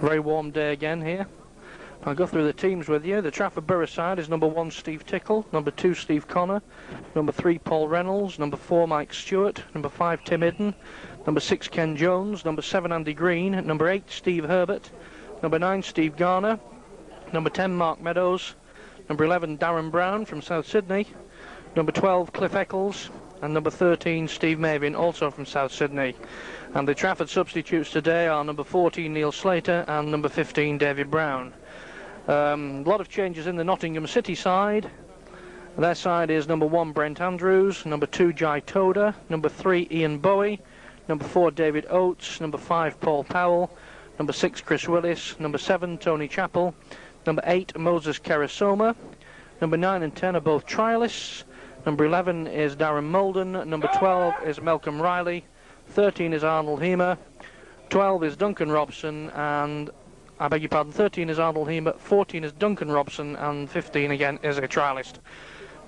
Very warm day again here. I'll go through the teams with you. The Trafford Borough side is number 1 Steve Tickle, number 2 Steve Connor, number 3 Paul Reynolds, number 4 Mike Stewart, number 5 Tim Idden, number 6 Ken Jones, number 7 Andy Green, number 8 Steve Herbert, number 9 Steve Garner, number 10 Mark Meadows, number 11 Darren Brown from South Sydney, number 12 Cliff Eccles, and number 13 Steve Mavin, also from South Sydney. And the Trafford substitutes today are number 14 Neil Slater and number 15 David Brown. A lot of changes in the Nottingham City side. Their side is number 1 Brent Andrews, number 2 Jai Toda, number 3 Ian Bowie, number 4 David Oates, number 5 Paul Powell, number 6 Chris Willis, number 7 Tony Chappell, number 8 Moses Kerasoma, number 9 and 10 are both trialists, number 11 is Darren Molden, number 12 is Malcolm Riley, 13 is Arnold Hemer, 12 is Duncan Robson, and I beg your pardon, 13 is Arnold Hemer, 14 is Duncan Robson, and 15 again is a trialist.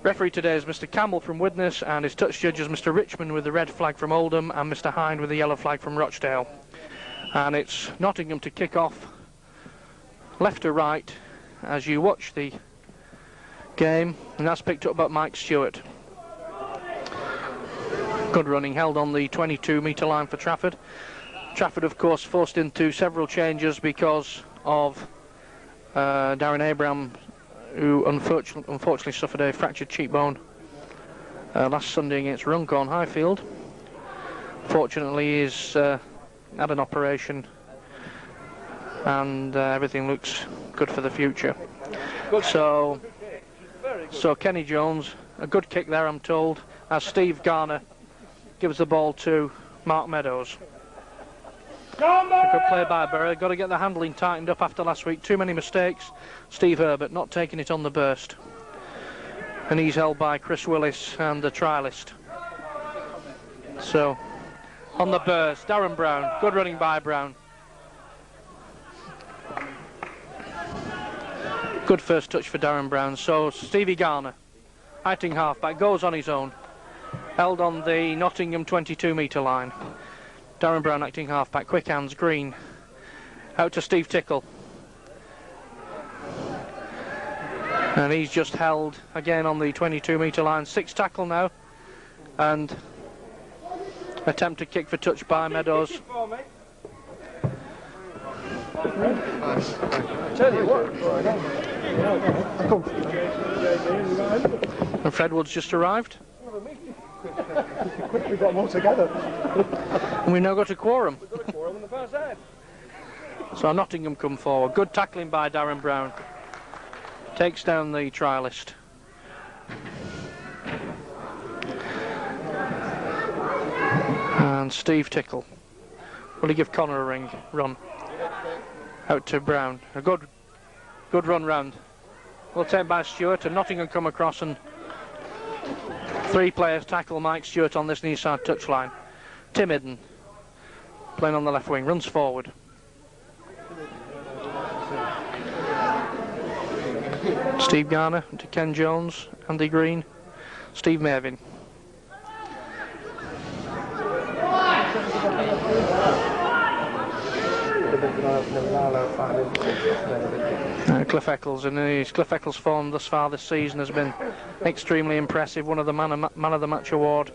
Referee today is Mr. Campbell from Widnes, and his touch judge is Mr. Richmond with the red flag from Oldham, and Mr. Hind with the yellow flag from Rochdale. And it's Nottingham to kick off left to right as you watch the game, and that's picked up by Mike Stewart. Good running, held on the 22-metre line for Trafford. Trafford, of course, forced into several changes because of Darren Abraham, who unfortunately suffered a fractured cheekbone last Sunday against Runcorn Highfield. Fortunately, he's had an operation, and everything looks good for the future. So Kenny Jones, a good kick there, I'm told, as Steve Garner gives the ball to Mark Meadows. A good play by Borough. Got to get the handling tightened up after last week. Too many mistakes. Steve Herbert not taking it on the burst. And he's held by Chris Willis and the trialist. So, on the burst, Darren Brown. Good running by Brown. Good first touch for Darren Brown. So, Stevie Garner, acting halfback, goes on his own. Held on the Nottingham 22-metre line. Darren Brown acting halfback, quick hands, Green. Out to Steve Tickle. And he's just held again on the 22-metre line. 6 tackle now. And attempted kick for touch by Meadows. And Fred Wood's just arrived. We've got them all together. And we've now got a quorum. We've got a quorum on the far side. So Nottingham come forward. Good tackling by Darren Brown. Takes down the trialist. And Steve Tickle. Will he give Connor a run? Out to Brown. A good run round. Well taken by Stewart, and Nottingham come across, and 3 players tackle Mike Stewart on this near side touchline. Tim Idden, playing on the left wing, runs forward. Steve Garner to Ken Jones, Andy Green, Steve Mavin. Cliff Eccles, and his Cliff Eccles form thus far this season has been extremely impressive. Won the man of the match award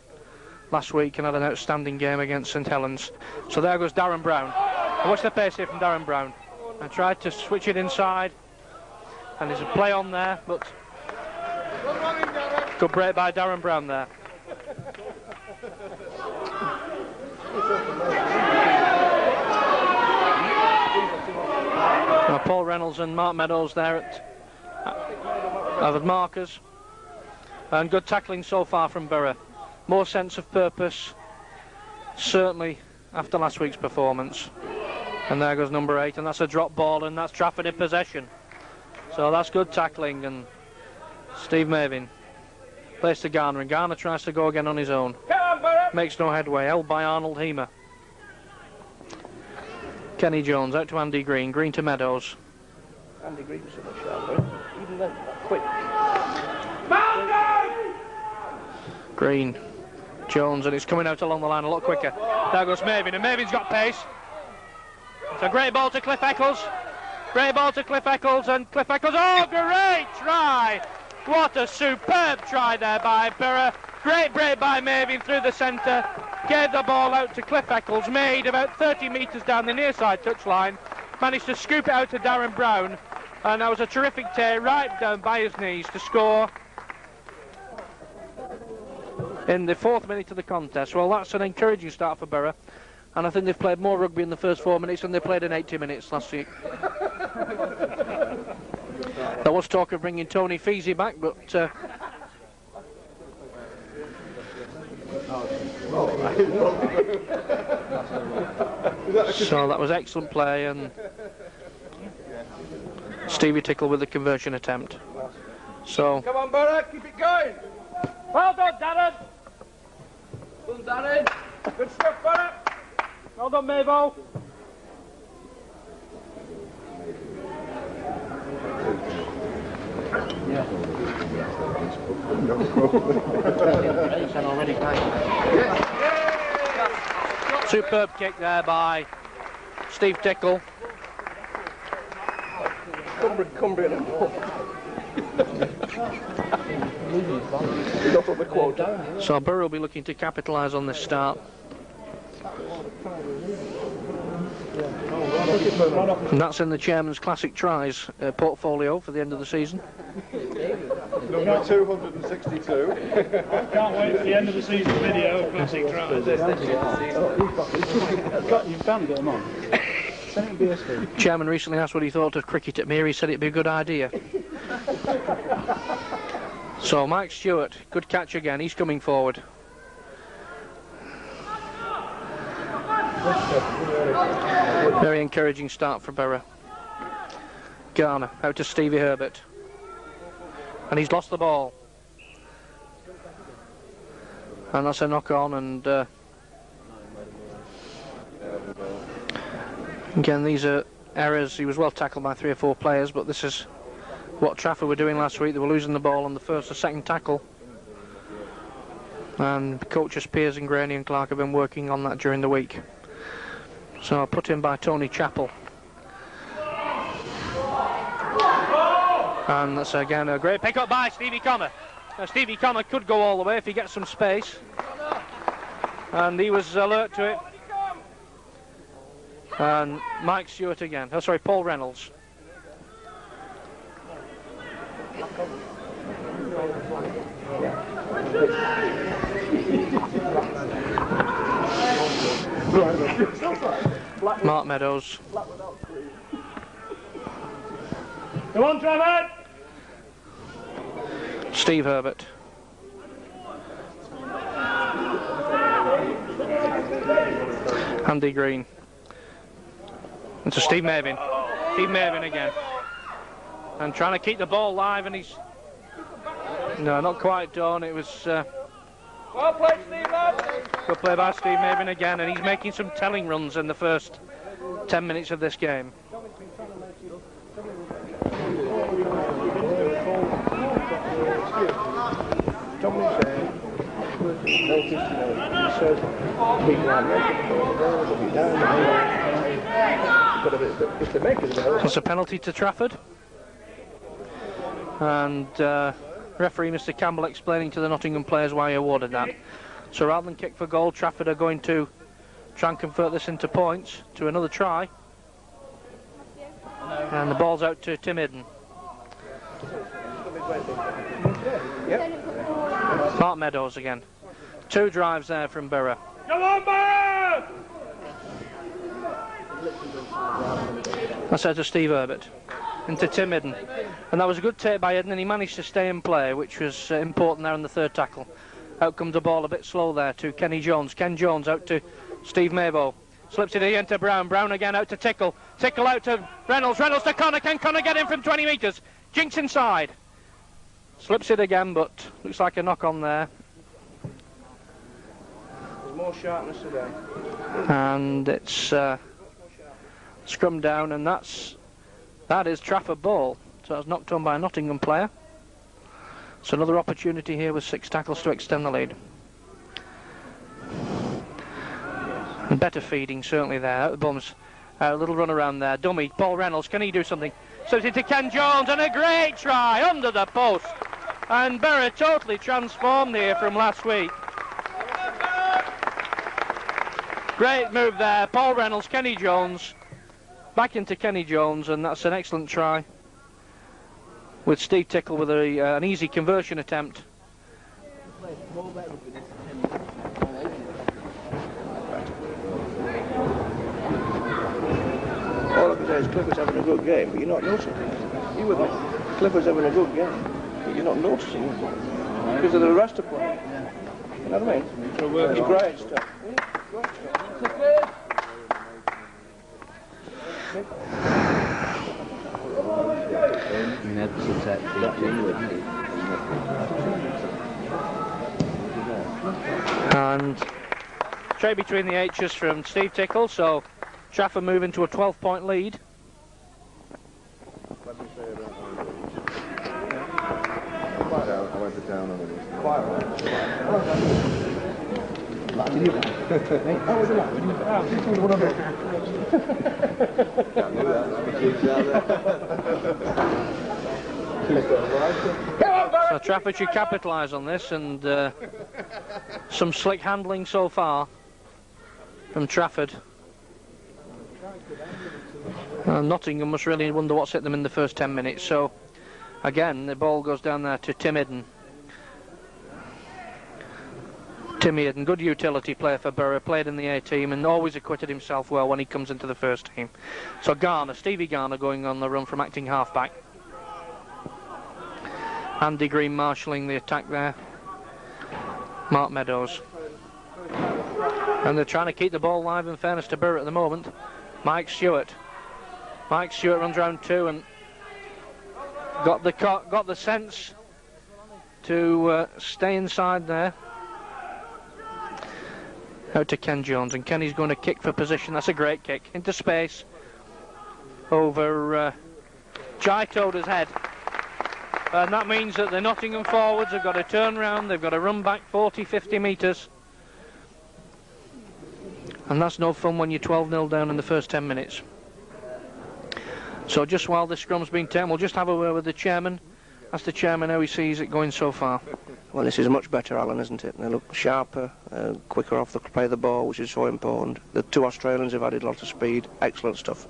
last week and had an outstanding game against St Helens. So there goes Darren Brown. And watch the pace here from Darren Brown. And tried to switch it inside, and there's a play on there, but good break by Darren Brown there. Paul Reynolds and Mark Meadows there at the markers, and good tackling so far from Borough. More sense of purpose, certainly after last week's performance. And there goes number 8, and that's a drop ball, and that's Trafford in possession. So that's good tackling, and Steve Mavin plays to Garner, and Garner tries to go again on his own. Makes no headway, held by Arnold Hemer. Kenny Jones out to Andy Green, Green to Meadows. Andy Green was so much sharper. Even then, quick. Green, Jones, and it's coming out along the line a lot quicker. There goes Mavin, and Mavin's got pace. It's a great ball to Cliff Eccles. Great ball to Cliff Eccles, and Cliff Eccles, oh, great try! What a superb try there by Borough. Great break by Mavin through the centre. Gave the ball out to Cliff Eccles, made about 30 metres down the near side touchline. Managed to scoop it out to Darren Brown. And that was a terrific tear right down by his knees to score in the 4th minute of the contest. Well, that's an encouraging start for Borough. And I think they've played more rugby in the first 4 minutes than they played in 80 minutes last week. There was talk of bringing Tony Feasy back, but so that was excellent play, and Stevie Tickle with the conversion attempt. So Come on, Borough, keep it going. well done, Darren. Well done, Darren. Good stuff, Borough. Well done, Mavo. Superb kick there by Steve Tickle. Cumbrian and not on the quota. So Borough will be looking to capitalise on this start. And that's in the chairman's classic tries portfolio for the end of the season. Number 262. I can't wait for the end of the season video of classic tries. You can get them on. Send it to BSV. Chairman recently asked what he thought of cricket at Mere. He said it'd be a good idea. So Mike Stewart, good catch again. He's coming forward. Very encouraging start for Borough. Garner out to Stevie Herbert, and he's lost the ball, and that's a knock on. And again, these are errors. He was well tackled by 3 or 4 players, but this is what Trafford were doing last week. They were losing the ball on the first or second tackle, and coaches Piers and Graney and Clark have been working on that during the week. So put in by Tony Chappell. And that's again a great pick-up by Stevie Connor. Now, Stevie Connor could go all the way if he gets some space. And he was alert to it. And Mike Stewart again. Oh, sorry, Paul Reynolds. Mark Meadows. Come on, Trevor! Steve Herbert. Andy Green. And to Steve Mavin. Steve Mavin again. And trying to keep the ball live, and he's... No, not quite done. It was... Well played, Steve, lad. Good play by Steve Mavin again, and he's making some telling runs in the first 10 minutes of this game. It's a penalty to Trafford, and referee Mr. Campbell explaining to the Nottingham players why he awarded that. So rather than kick for goal, Trafford are going to try and convert this into points to another try. And the ball's out to Tim Hidden. Mark Meadows again. 2 drives there from Borough. Come on, Borough! That's out to Steve Herbert. Into Tim Hidden. And that was a good take by Hidden, and he managed to stay in play, which was important there in the 3rd tackle. Out comes the ball a bit slow there to Kenny Jones. Ken Jones out to Steve Mabo. Slips it again to Brown. Brown again out to Tickle. Tickle out to Reynolds. Reynolds to Connor. Can Connor get in from 20 metres? Jinks inside. Slips it again, but looks like a knock on there. There's more sharpness today. And it's scrum down, and that is Trafford ball. So that's knocked on by a Nottingham player. So another opportunity here with 6 tackles to extend the lead. And better feeding certainly there. Out the bums. A little run around there. Dummy. Paul Reynolds. Can he do something? So it's to Ken Jones, and a great try under the post. And Borough totally transformed here from last week. Great move there. Paul Reynolds, Kenny Jones. Back into Kenny Jones, and that's an excellent try. With Steve Tickle with an easy conversion attempt. All I can say is Clifford's having a good game, but you're not noticing. You with me? Clifford's having a good game, but you're not noticing it. Because of the rest of play. You know what I mean? It's great stuff. And trade between the H's from Steve Tickle, so Trafford move into a 12-point lead. I went it down on it. So Trafford should capitalise on this, and some slick handling so far from Trafford. Nottingham must really wonder what's hit them in the first 10 minutes. So again, the ball goes down there to Tim Idden. Tim Idden, good utility player for Borough, played in the A team and always acquitted himself well when he comes into the first team. So Garner, Stevie Garner going on the run from acting halfback. Andy Green marshalling the attack there. Mark Meadows. And they're trying to keep the ball live, in fairness to Borough at the moment. Mike Stewart. Mike Stewart runs round two and got the sense to stay inside there. Out to Ken Jones, and Kenny's going to kick for position. That's a great kick into space over Jai Toda's head. And that means that the Nottingham forwards have got to turn round, they've got to run back 40-50 metres. And that's no fun when you're 12-0 down in the first 10 minutes. So just while this scrum's been taken, we'll just have a word with the chairman. Ask the chairman how he sees it going so far. Well, this is much better, Alan, isn't it? They look sharper, quicker off the play of the ball, which is so important. The two Australians have added lots of speed. Excellent stuff.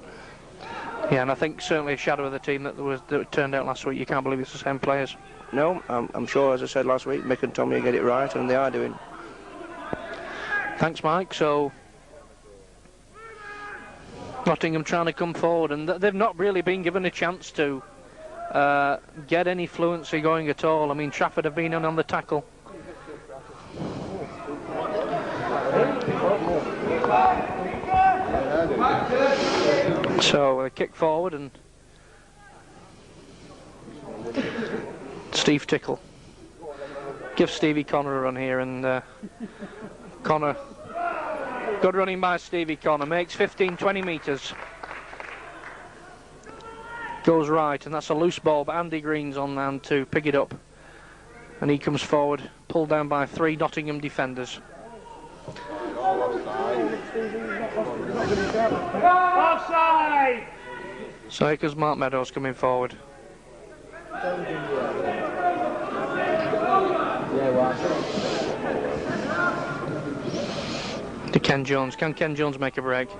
Yeah, and I think certainly a shadow of the team that turned out last week. You can't believe it's the same players. No, I'm sure, as I said last week, Mick and Tommy will get it right, and they are doing. Thanks, Mike. So Nottingham trying to come forward, and they've not really been given a chance to get any fluency going at all. I mean, Trafford have been on the tackle. So a kick forward, and Steve Tickle. Give Stevie Connor a run here, and Connor, good running by Stevie Connor, makes 15-20 metres. Goes right, and that's a loose ball, but Andy Green's on hand to pick it up. And he comes forward, pulled down by 3 Nottingham defenders. Offside! So here comes Mark Meadows coming forward. To Ken Jones. Can Ken Jones make a break?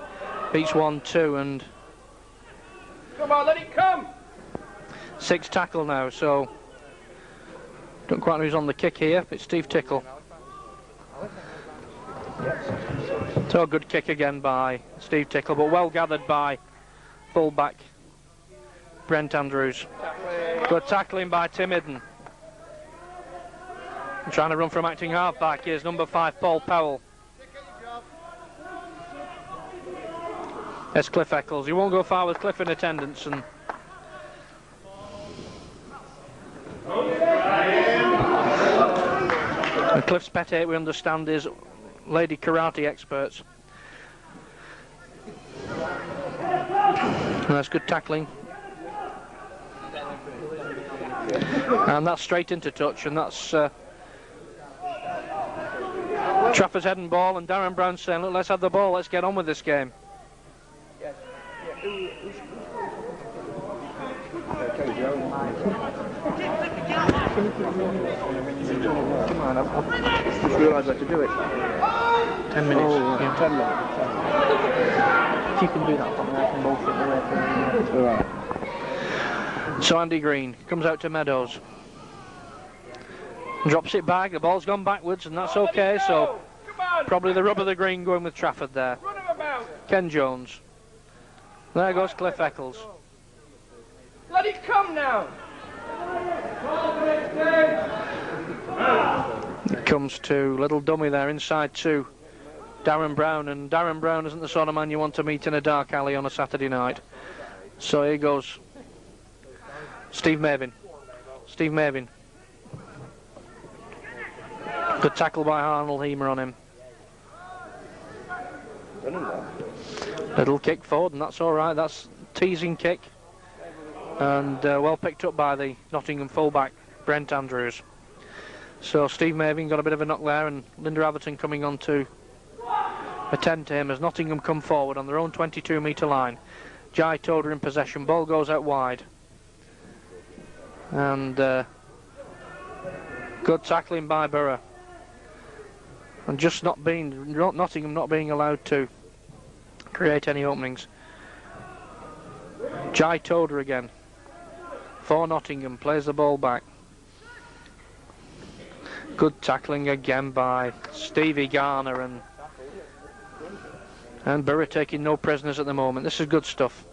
Beats 1-2, and Come on, let it come! 6 tackle now, so don't quite know who's on the kick here. It's Steve Tickle. So a good kick again by Steve Tickle, but well gathered by full-back Brent Andrews. Good tackling by Tim Idden. Trying to run from acting half-back. Here's number 5, Paul Powell. There's Cliff Eccles. He won't go far with Cliff in attendance, and Cliff's pet hate, we understand, is lady karate experts. And that's good tackling. And that's straight into touch, and that's Trafford's head and ball, and Darren Brown saying, look, let's have the ball, let's get on with this game. Just realised I had to do it. 10 minutes. Oh, yeah. 10 minutes. If you can do that for me, I can bullshit the way through. All right. So Andy Green comes out to Meadows. Drops it back, the ball's gone backwards, and that's okay, so probably the rub of the green going with Trafford there. Ken Jones. There goes Cliff Eccles. Let it come now! It comes to little dummy there, inside to Darren Brown, and Darren Brown isn't the sort of man you want to meet in a dark alley on a Saturday night. So here goes Steve Mavin. Steve Mavin. Good tackle by Arnold Hemer on him. Little kick forward, and that's all right. That's teasing kick, and well picked up by the Nottingham fullback Brent Andrews. So Steve Mavin got a bit of a knock there, and Linda Atherton coming on to attend to him as Nottingham come forward on their own 22-metre line. Jai Toder in possession. Ball goes out wide, and good tackling by Borough. And just Nottingham not being allowed to create any openings. Jai Toder again for Nottingham, plays the ball back. Good tackling again by Stevie Garner, and Borough taking no prisoners at the moment. This is good stuff.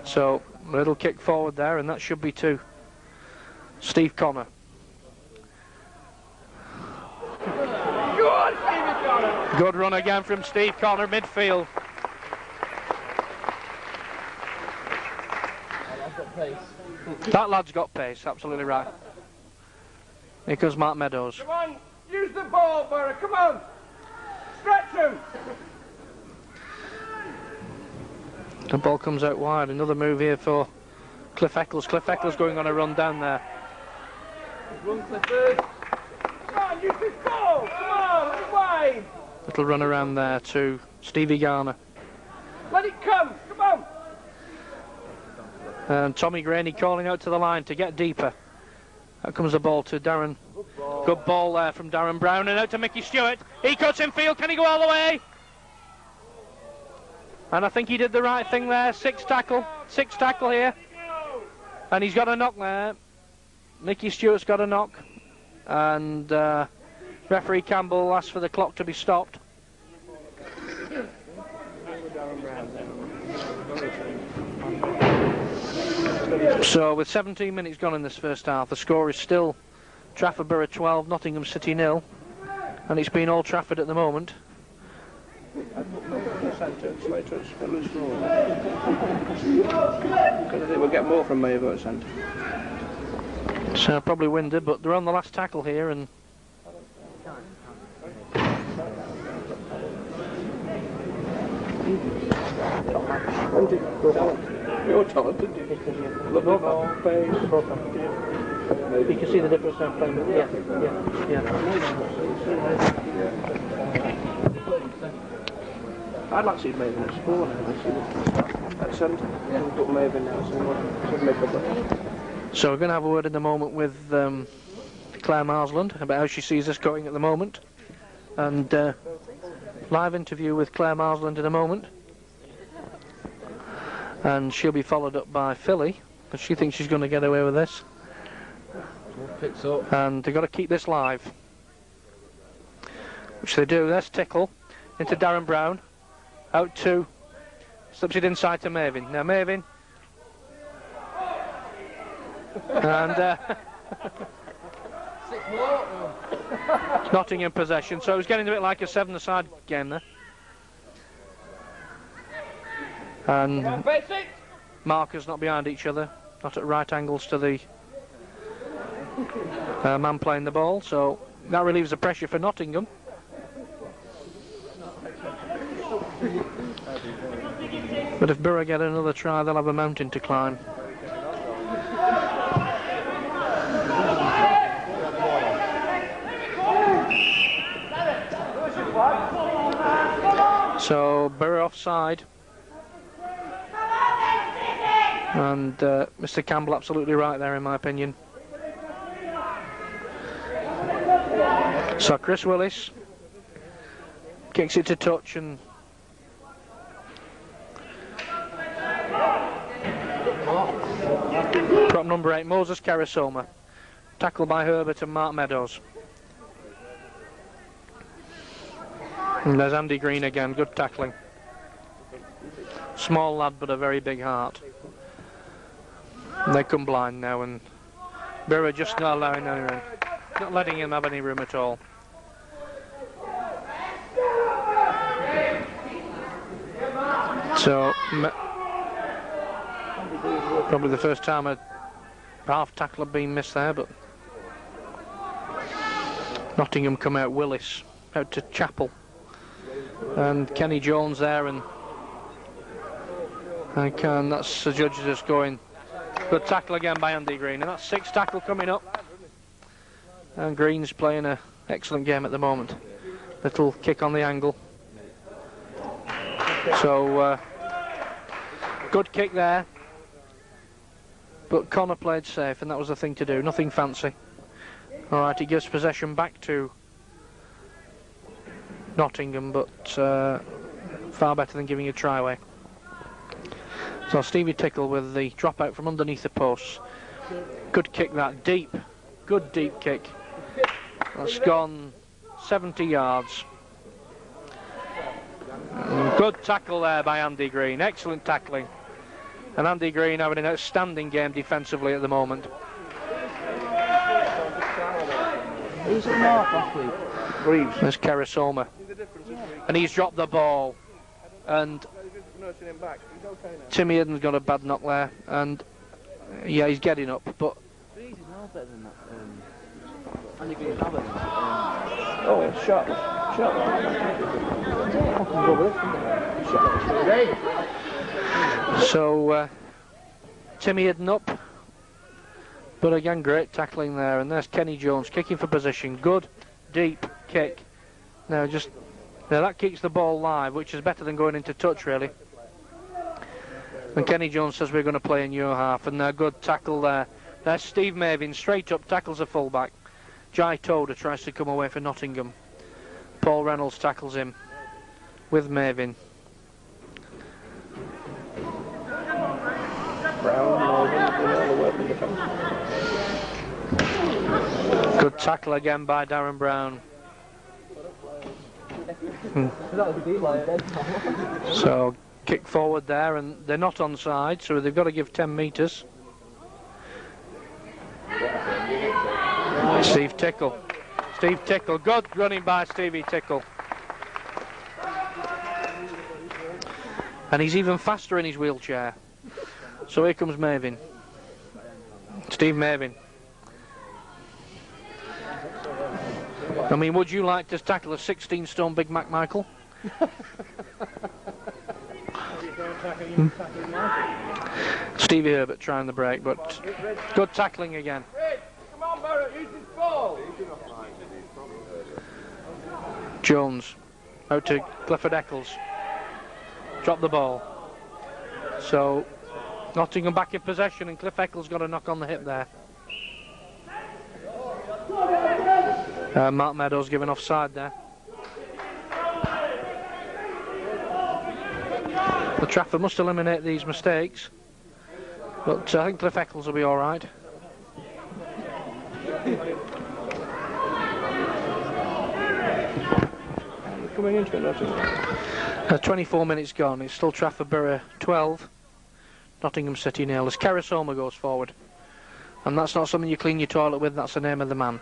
So a little kick forward there, and that should be to Steve Connor. Good run again from Steve Connor, midfield. That lad's got pace, absolutely right. Here comes Mark Meadows. Come on, use the ball, Borough, come on! Stretch him! The ball comes out wide, another move here for Cliff Eccles. Cliff Eccles going on a run down there. Run, Clifford! Come on, use this ball! Come on, let it wide! Little run around there to Stevie Garner. Let it come, come on! And Tommy Graney calling out to the line to get deeper. Out comes the ball to Darren. Good ball there from Darren Brown, and out to Mickey Stewart. He cuts in field, can he go all the way? And I think he did the right thing there. Six tackle here. And he's got a knock there. Mickey Stewart's got a knock. And referee Campbell asked for the clock to be stopped. So with 17 minutes gone in this first half, the score is still Trafford Borough 12, Nottingham City 0, and it's been Old Trafford at the moment. Because I think we'll get more from Mayo at centre. So probably winded, but they're on the last tackle here, and You're talented. Look at that face. you can see the difference I'm playing with. Yeah. I'd like to see Maven at school. At centre. Put Maven now, so make up. So we're going to have a word in the moment with Claire Marsland about how she sees this going at the moment, and live interview with Claire Marsland in a moment. And she'll be followed up by Philly, because she thinks she's going to get away with this. And they've got to keep this live, which they do. There's Tickle into Darren Brown, out to, slips it inside to Mavin. Now Mavin, and Nottingham possession. So it was getting a bit like a 7-a-side game there. And markers not behind each other, not at right angles to the man playing the ball, so that relieves the pressure for Nottingham. But if Borough get another try, they'll have a mountain to climb. So Borough offside. And Mr. Campbell absolutely right there, in my opinion. So Chris Willis kicks it to touch, and prop number 8, Moses Karasoma. Tackled by Herbert and Mark Meadows. And there's Andy Green again, good tackling. Small lad, but a very big heart. And they come blind now, and Borough just not allowing any room. Not letting him have any room at all. So, probably the first time a half tackle had been missed there, but Nottingham come out Willis, out to Chappell. And Kenny Jones there, and that's the judges just going. Good tackle again by Andy Green, and that's 6th tackle coming up. And Green's playing an excellent game at the moment. Little kick on the angle. So, good kick there. But Connor played safe, and that was the thing to do, nothing fancy. Alright, he gives possession back to Nottingham, but far better than giving a try away. So Stevie Tickle with the drop out from underneath the posts. Good kick that, deep, good deep kick. That's gone 70 yards. Good tackle there by Andy Green, excellent tackling. And Andy Green having an outstanding game defensively at the moment. Who's at mark last week? Reeves. There's Karasoma. And he's dropped the ball. And Timmy Eden's got a bad knock there. And yeah, he's getting up, but Reeves is no better than that. Andy Green's no better than that. Oh, it's sharp. So Timmy Eden up, but again great tackling there, and there's Kenny Jones kicking for position. Good deep kick. Now that kicks the ball live, which is better than going into touch really. And Kenny Jones says we're going to play in your half, and a good tackle there. There's Steve Mavin straight up, tackles a fullback. Jai Toda tries to come away for Nottingham. Paul Reynolds tackles him with Mavin. Good tackle again by Darren Brown. So kick forward there, and they're not onside, so they've got to give 10 metres. Steve Tickle, good running by Stevie Tickle. And he's even faster in his wheelchair. So here comes Mavin. Steve Mavin. I mean, would you like to tackle a 16-stone Big Mac, Michael? Stevie Herbert trying the break, but good tackling again. Come on, Borough, use this ball. Jones out to Clifford Eccles. Drop the ball. So Nottingham back in possession, and Cliff Eccles got a knock on the hip there. Mark Meadows given offside there. The Trafford must eliminate these mistakes, but I think Cliff Eccles will be all right. Coming into it, Nottingham. 24 minutes gone. It's still Trafford Borough 12, Nottingham City 0. As Karasoma goes forward, and that's not something you clean your toilet with. That's the name of the man.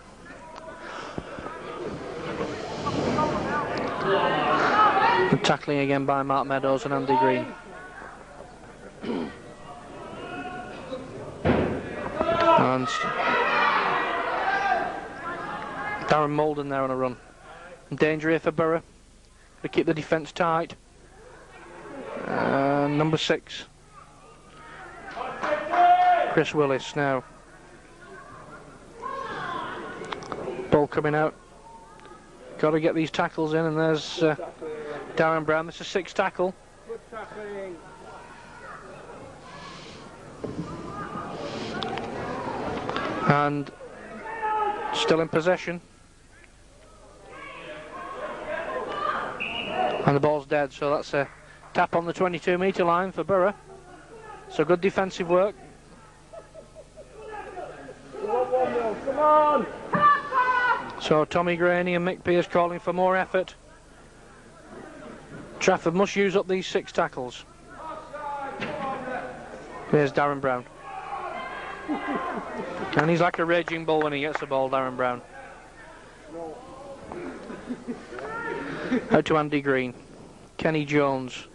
Good tackling again by Mark Meadows and Andy Green. And Darren Molden there on a run. Danger here for Borough. To keep the defence tight. Number 6. Chris Willis now. Ball coming out. Got to get these tackles in, and there's Darren Brown. This is 6th tackle. And still in possession. And the ball's dead, so that's a tap on the 22-metre line for Borough. So good defensive work. Come on! So Tommy Graney and Mick Pearce calling for more effort. Trafford must use up these 6 tackles. Here's Darren Brown. And he's like a raging bull when he gets the ball, Darren Brown. Out to Andy Green. Kenny Jones.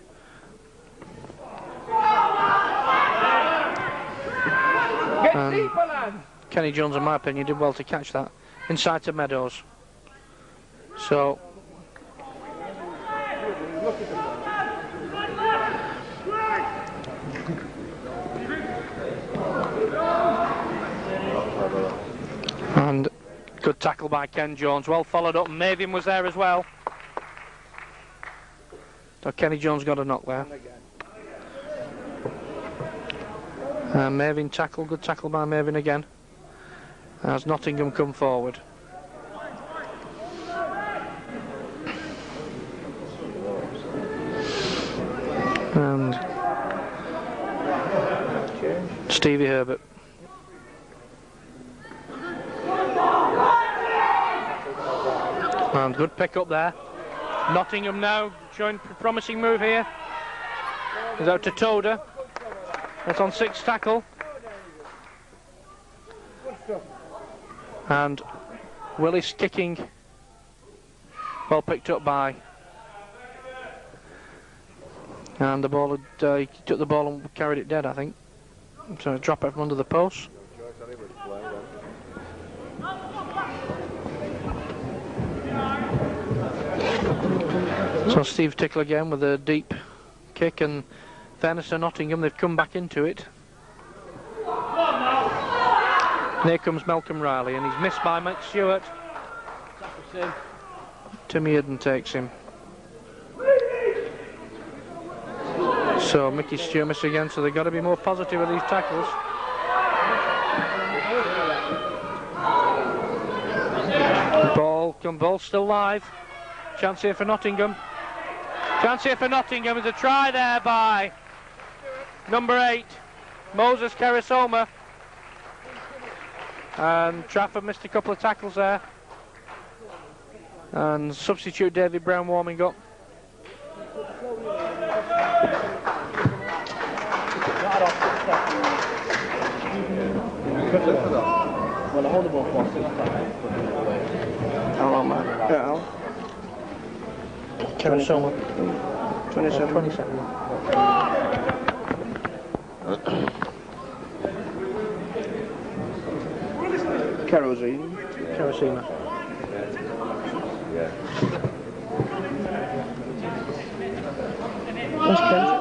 Get deeper, lads! Kenny Jones, in my opinion, did well to catch that. Inside to Meadows. So... And good tackle by Ken Jones, well followed up. Mavin was there as well. So Kenny Jones got a knock there. Mavin tackle, good tackle by Mavin again. As Nottingham come forward. And Stevie Herbert. And good pick up there. Nottingham now showing a promising move here. He's out to Toda. That's on 6th tackle. And Willis kicking. Well picked up by. And the ball had, he took the ball and carried it dead, I think. So drop it from under the post. So Steve Tickle again with a deep kick, and fairness to Nottingham, they've come back into it. And here comes Malcolm Riley, and he's missed by Mike Stewart. Timmy Eden takes him. So Mickey Stewart missed again, so they've got to be more positive with these tackles. Ball still live. Chance here for Nottingham. Chance here for Nottingham. There's a try there by number 8, Moses Karasoma. And Trafford missed a couple of tackles there. And substitute David Brown warming up. Well, I hold the ball for 6 tackles. How long, man? Yeah, Karasoma. 27. 27. Karasima.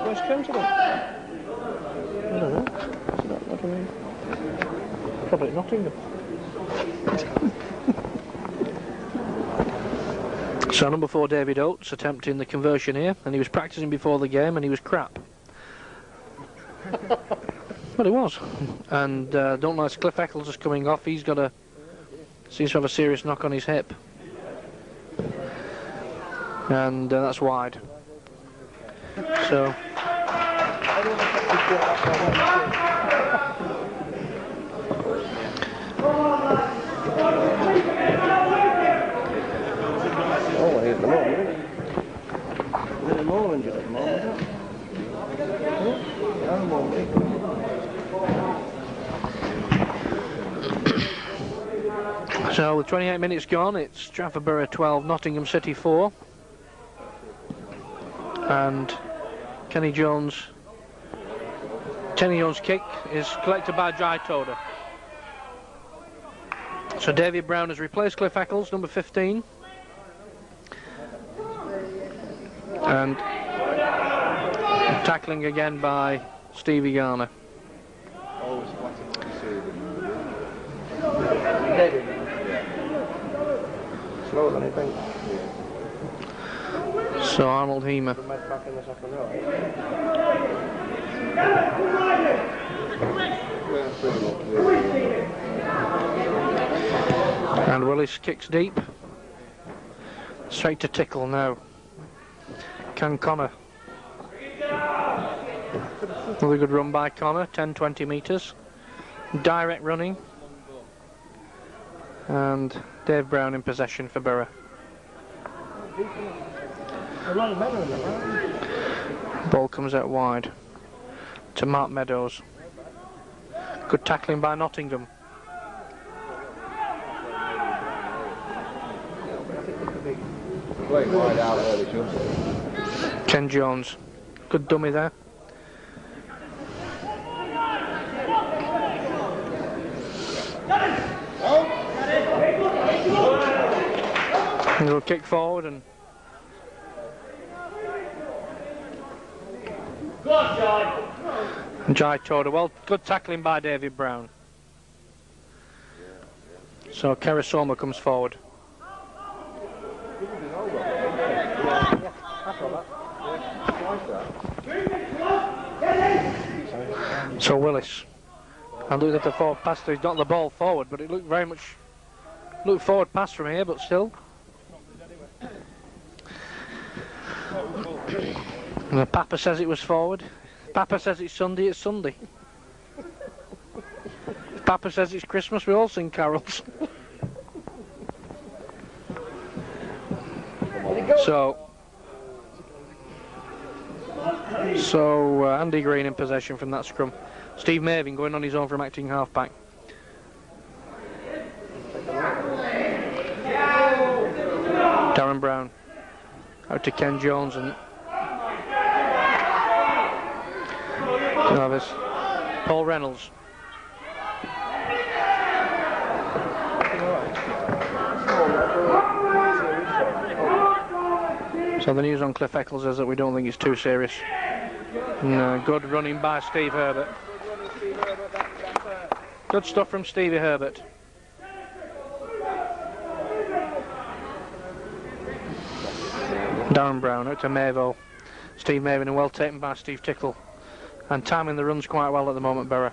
Where's Ken today? I don't know. What do you mean? Probably Nottingham. So number 4, David Oates, attempting the conversion here, and he was practicing before the game, and he was crap. Well, he was. And don't like Cliff Eccles is coming off. He's got seems to have a serious knock on his hip, and that's wide. So. Oh, he's the moment. There's a moment at the moment. So with 28 minutes gone, it's Trafford Borough 12, Nottingham City 4. And Kenny Jones' kick is collected by Jai Toda. So David Brown has replaced Cliff Eccles, number 15. And tackling again by Stevie Garner. Slower than I think. So Arnold Hemer. Willis kicks deep. Straight to Tickle now. Can Connor. Another good run by Connor, 10-20 metres. Direct running. And Dave Brown in possession for Borough. Ball comes out wide to Mark Meadows. Good tackling by Nottingham. Ken Jones, good dummy there. And he'll kick forward and Jai Toda. Well, good tackling by David Brown. So Kerasoma comes forward. So Willis. I looked at the forward pass, he's got the ball forward, but it looked very much forward pass from here, but still. And Papa says it was forward. Papa says it's Sunday, it's Sunday. Papa says it's Christmas, we all sing carols. So Andy Green in possession from that scrum. Steve Mavin going on his own from acting halfback. Darren Brown out to Ken Jones and Travis. Paul Reynolds. So the news on Cliff Eccles is that we don't think it's too serious. And, good running by Steve Herbert. Good stuff from Stevie Herbert. Darren Brown out to Mavo. Steve Mavin, and well taken by Steve Tickle. And timing the runs quite well at the moment, Borough.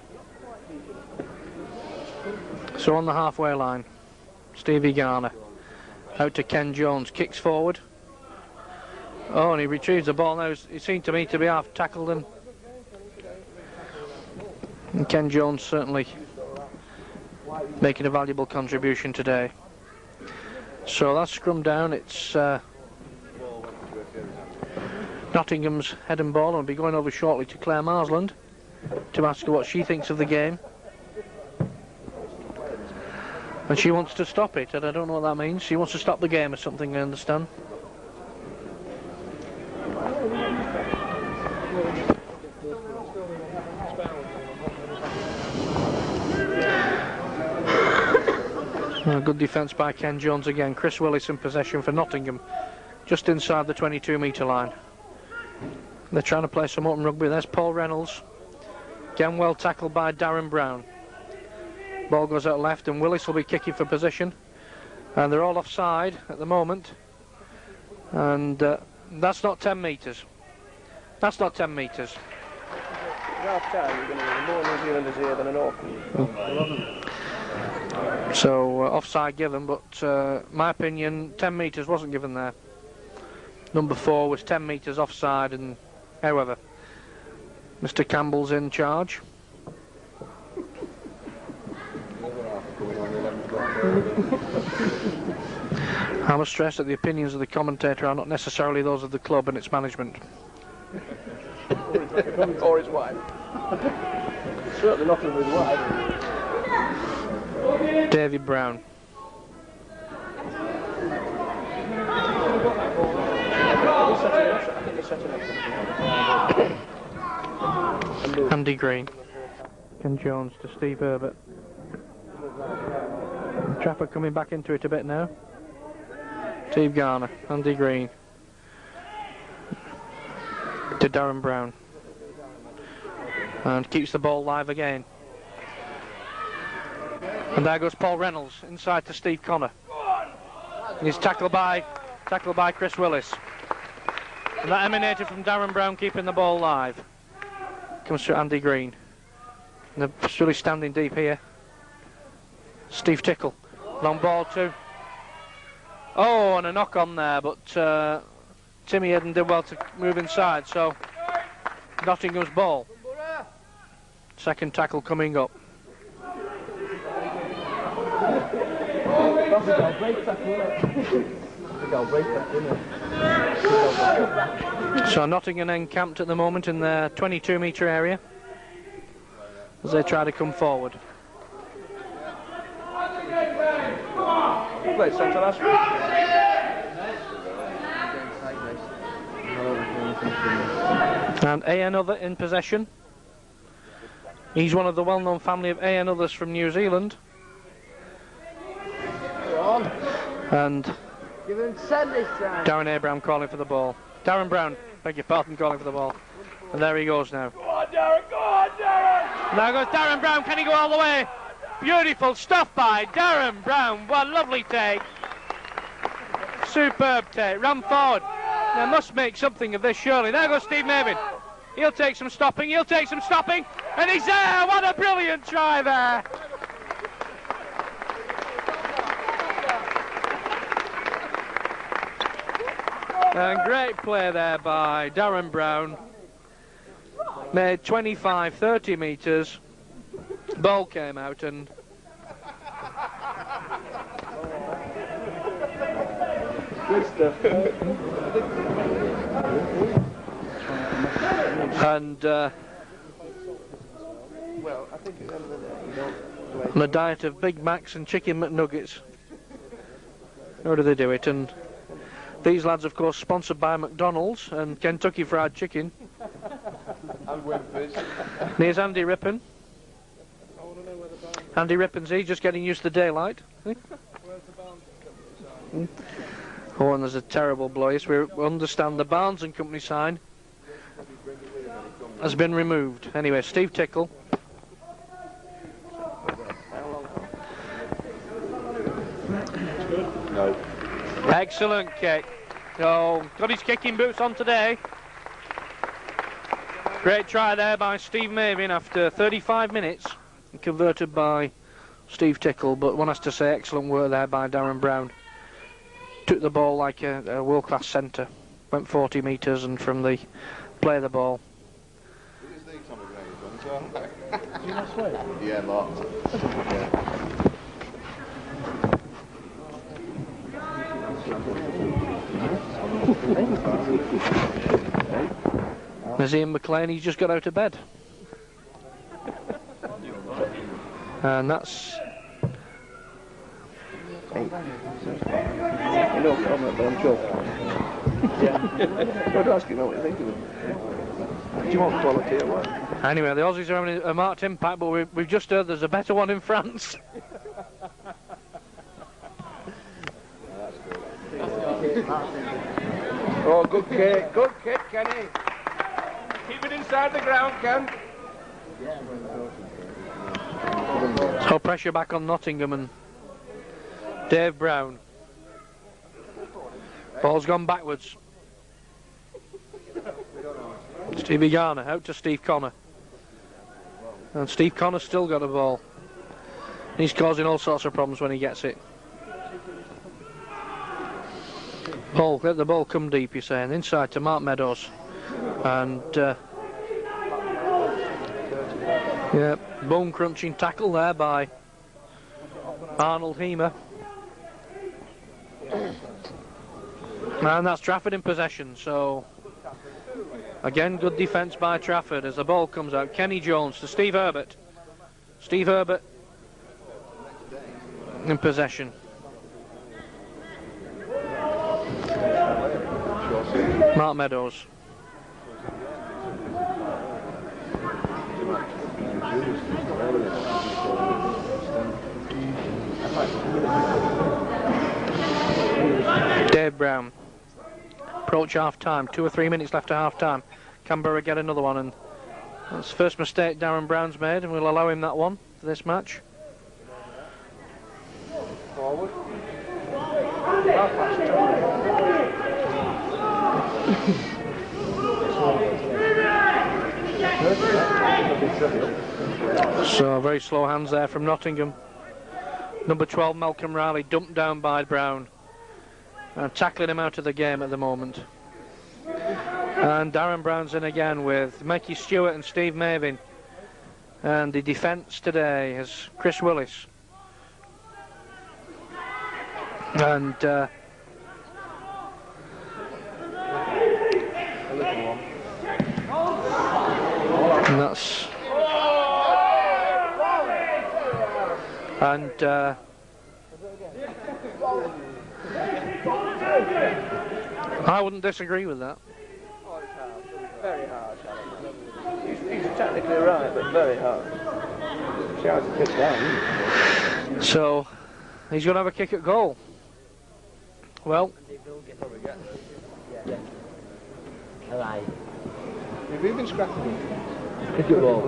So on the halfway line, Stevie Garner out to Ken Jones, kicks forward. Oh, and he retrieves the ball now. It seemed to me to be half tackled him. And Ken Jones certainly making a valuable contribution today. So that's scrum down. It's Nottingham's head and ball, and will be going over shortly to Claire Marsland to ask her what she thinks of the game. And she wants to stop it, and I don't know what that means. She wants to stop the game or something, I understand. Good defence by Ken Jones again. Chris Willis in possession for Nottingham, just inside the 22-metre line. They're trying to play some open rugby. There's Paul Reynolds. Again well tackled by Darren Brown. Ball goes out left and Willis will be kicking for position. And they're all offside at the moment. And that's not 10 metres. That's not 10 metres. Half time, you're going to be more New Zealanders here than an Auckland. So offside given, but my opinion, 10 metres wasn't given there. Number 4 was 10 metres offside, and however, Mr. Campbell's in charge. I must stress that the opinions of the commentator are not necessarily those of the club and its management. Or his wife. Certainly not with his wife. David Brown. Andy Green. Ken Jones to Steve Herbert. Trafford coming back into it a bit now. Steve Garner, Andy Green to Darren Brown, and keeps the ball live again. And there goes Paul Reynolds inside to Steve Connor. And he's tackled by Chris Willis. And that emanated from Darren Brown keeping the ball live. Comes to Andy Green. And they're really standing deep here. Steve Tickle. Long ball to Oh, and a knock on there, but Timmy Eden did well to move inside, so Nottingham's ball. Second tackle coming up. So Nottingham encamped at the moment in their 22-metre area as they try to come forward. Played centre last week. And A.N. Other in possession. He's one of the well-known family of A.N. Others from New Zealand. And Darren Abraham calling for the ball. Darren Brown, beg your pardon, calling for the ball. And there he goes now. Go on, Darren! Go on, Darren! Now goes Darren Brown. Can he go all the way? Beautiful stuff by Darren Brown. What a lovely take. Superb take. Ran forward. They must make something of this, surely. There goes Steve Mavin. He'll take some stopping. He'll take some stopping. And he's there. What a brilliant try there. And great play there by Darren Brown. Made 25, 30 metres. Ball came out and Good stuff. and Well, I think at the end of the day, you don't play. on a diet of Big Macs and Chicken McNuggets. How do they do it? And these lads, of course, sponsored by McDonald's and Kentucky Fried Chicken. And Wimpers. And here's Andy Rippon. Andy Rippon's he's just getting used to daylight. Oh, and there's a terrible blow. Yes, we understand the Barnes and Company sign has been removed. Anyway, Steve Tickle. No. Excellent kick. Oh, got his kicking boots on today. Great try there by Steve Mavin after 35 minutes. Converted by Steve Tickle, but one has to say excellent work there by Darren Brown. Took the ball like a world-class centre. Went 40 metres and from the play of the ball. Yeah, lots. There's Ian McLean, he's just got out of bed. And that's... You know, comment, but I'm sure. Yeah. I'd ask you what you think of it. Do you want quality or what? Anyway, the Aussies are having a marked impact, but we've just heard there's a better one in France. Oh, good kick, Kenny. Keep it inside the ground, Ken. So pressure back on Nottingham and Dave Brown. Ball's gone backwards. Stevie Garner out to Steve Connor. And Steve Connor's still got the ball. He's causing all sorts of problems when he gets it. Ball, let the ball come deep, you're saying. Inside to Mark Meadows. And yeah, bone crunching tackle there by Arnold Hemer. And that's Trafford in possession, so again good defence by Trafford as the ball comes out. Kenny Jones to Steve Herbert. Steve Herbert in possession. Mark Meadows. Dave Brown. Approach half time, 2 or 3 minutes left to half time. Canberra get another one, and that's the first mistake Darren Brown's made, and we'll allow him that one for this match. Forward. So very slow hands there from Nottingham. Number 12 Malcolm Riley dumped down by Brown. and tackling him out of the game at the moment. And Darren Brown's in again with Mikey Stewart and Steve Mavin. And the defence today is Chris Willis. And that's I wouldn't disagree with that. Oh, it's hard. Very hard. He's technically right, but very hard. See how it's kicked down. So he's going to have a kick at goal. Well, Have you been scrapping? Kick it ball.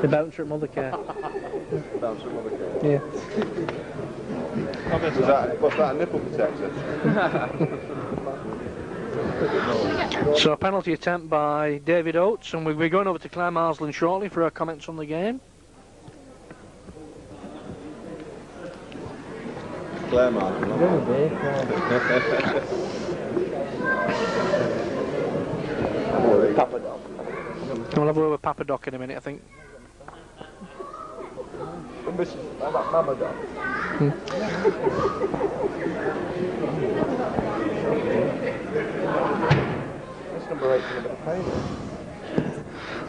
the bouncer at Mothercare. Bounce from other care. Yeah. What's that, a nipple protector? So a penalty attempt by David Oates, and we'll be going over to Claire Marsland shortly for her comments on the game. Claire Marsland. We'll have a word with Papa Doc in a minute, I think. Mama Doc. That's number 8 in the paper.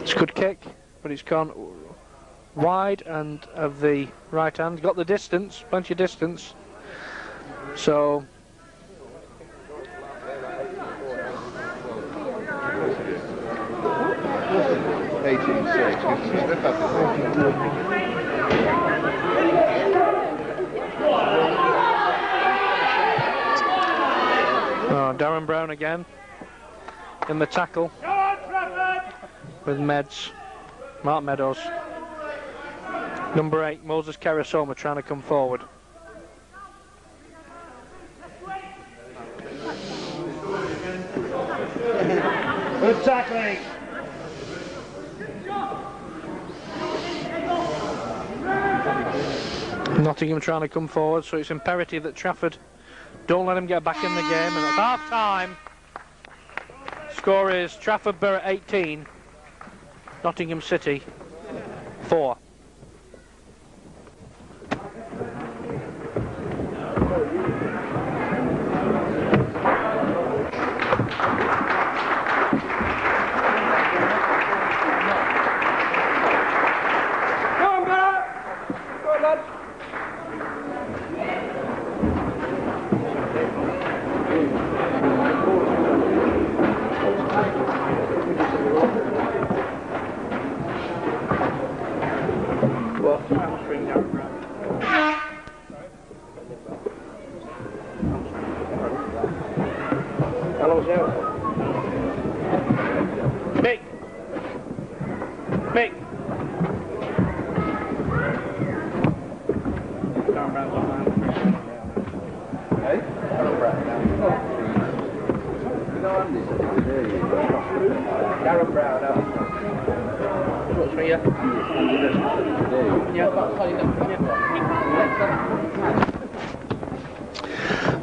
It's a good kick, but it's gone wide and of the right hand. Got the distance, plenty of distance. So 18-6. Darren Brown again in the tackle with Mark Meadows. Number 8, Moses Karasoma, trying to come forward. Good tackling. Nottingham trying to come forward, so it's imperative that Trafford don't let him get back in the game. And at half time, score is Trafford Borough 18, Nottingham City 4.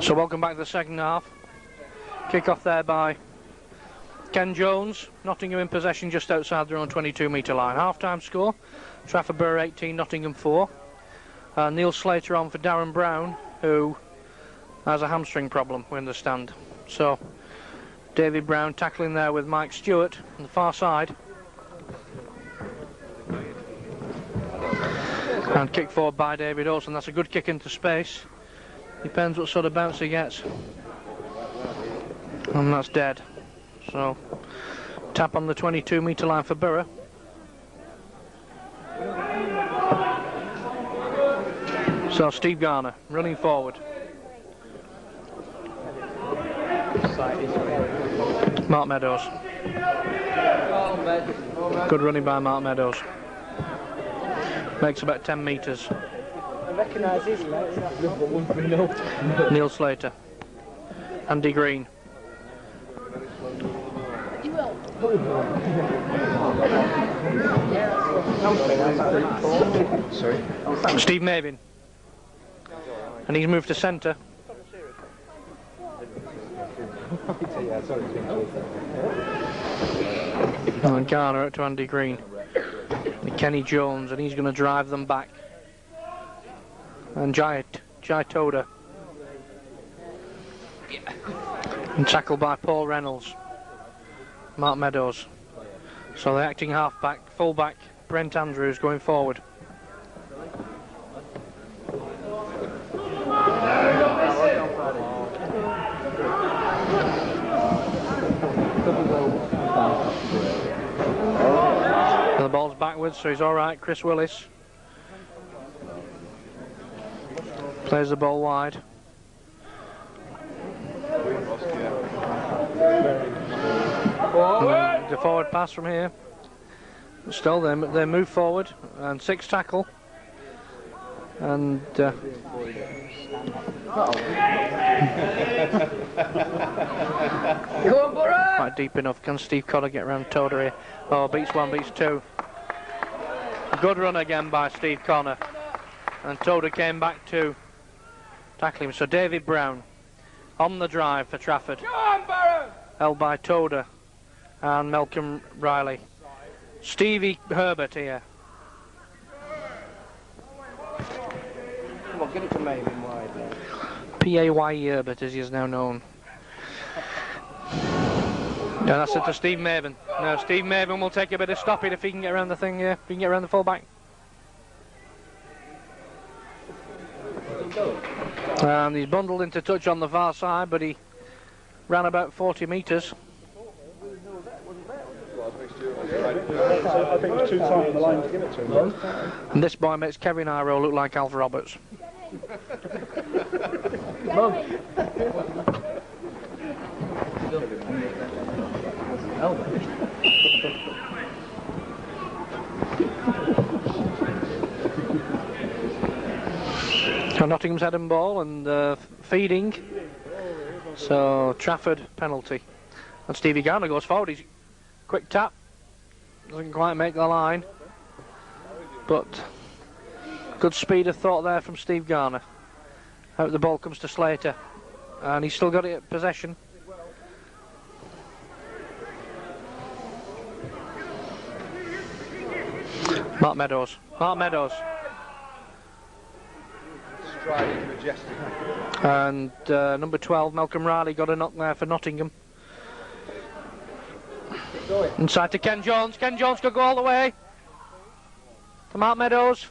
So welcome back to the second half. Kick off there by Ken Jones. Nottingham in possession just outside their own 22-metre line. Half-time score, Trafford Borough 18, Nottingham 4. Neil Slater on for Darren Brown, who has a hamstring problem, we understand. So David Brown tackling there with Mike Stewart on the far side. And kick forward by David Olsen. That's a good kick into space. Depends what sort of bounce he gets. And that's dead. So tap on the 22-metre line for Borough. So Steve Garner running forward. Mark Meadows. Good running by Mark Meadows. Makes about 10 metres. I recognise his mate. Neil Slater. Andy Green. Sorry? Steve Mavin. And he's moved to centre. And Garner out to Andy Green. And Kenny Jones, and he's going to drive them back. And Jai Toda. And tackled by Paul Reynolds. Mark Meadows. So the acting halfback, fullback, Brent Andrews going forward. And the ball's backwards, so he's alright. Chris Willis plays the ball wide. The forward pass from here. Still, they move forward, and 6 tackle. And quite deep enough. Can Steve Cotter get around Toda here? Oh, beats 1, beats 2. Good run again by Steve Connor. And Toda came back to tackle him. So David Brown on the drive for Trafford. Held by Toda and Malcolm Riley. Stevie Herbert here. Come on, get it to Maven wide there. P.A.Y. Herbert, as he is now known. No, that's it to Steve Maven. No, Steve Maven will take a bit of stopping if he can get around the thing here. If he can get around the full-back. And he's bundled into touch on the far side, but he ran about 40 metres. I think it's too tight on the line to give it to him. And this boy makes Kevin Iro look like Alf Roberts. So Nottingham's head and ball and feeding. So Trafford penalty. And Stevie Garner goes forward. He's quick tap. Doesn't quite make the line. But good speed of thought there from Steve Garner. Out the ball comes to Slater. And he's still got it at possession. Mark Meadows. Mark Meadows. Striding majestic. And number 12, Malcolm Riley, got a knock there for Nottingham. Inside to Ken Jones. Ken Jones could go all the way. To Mark Meadows.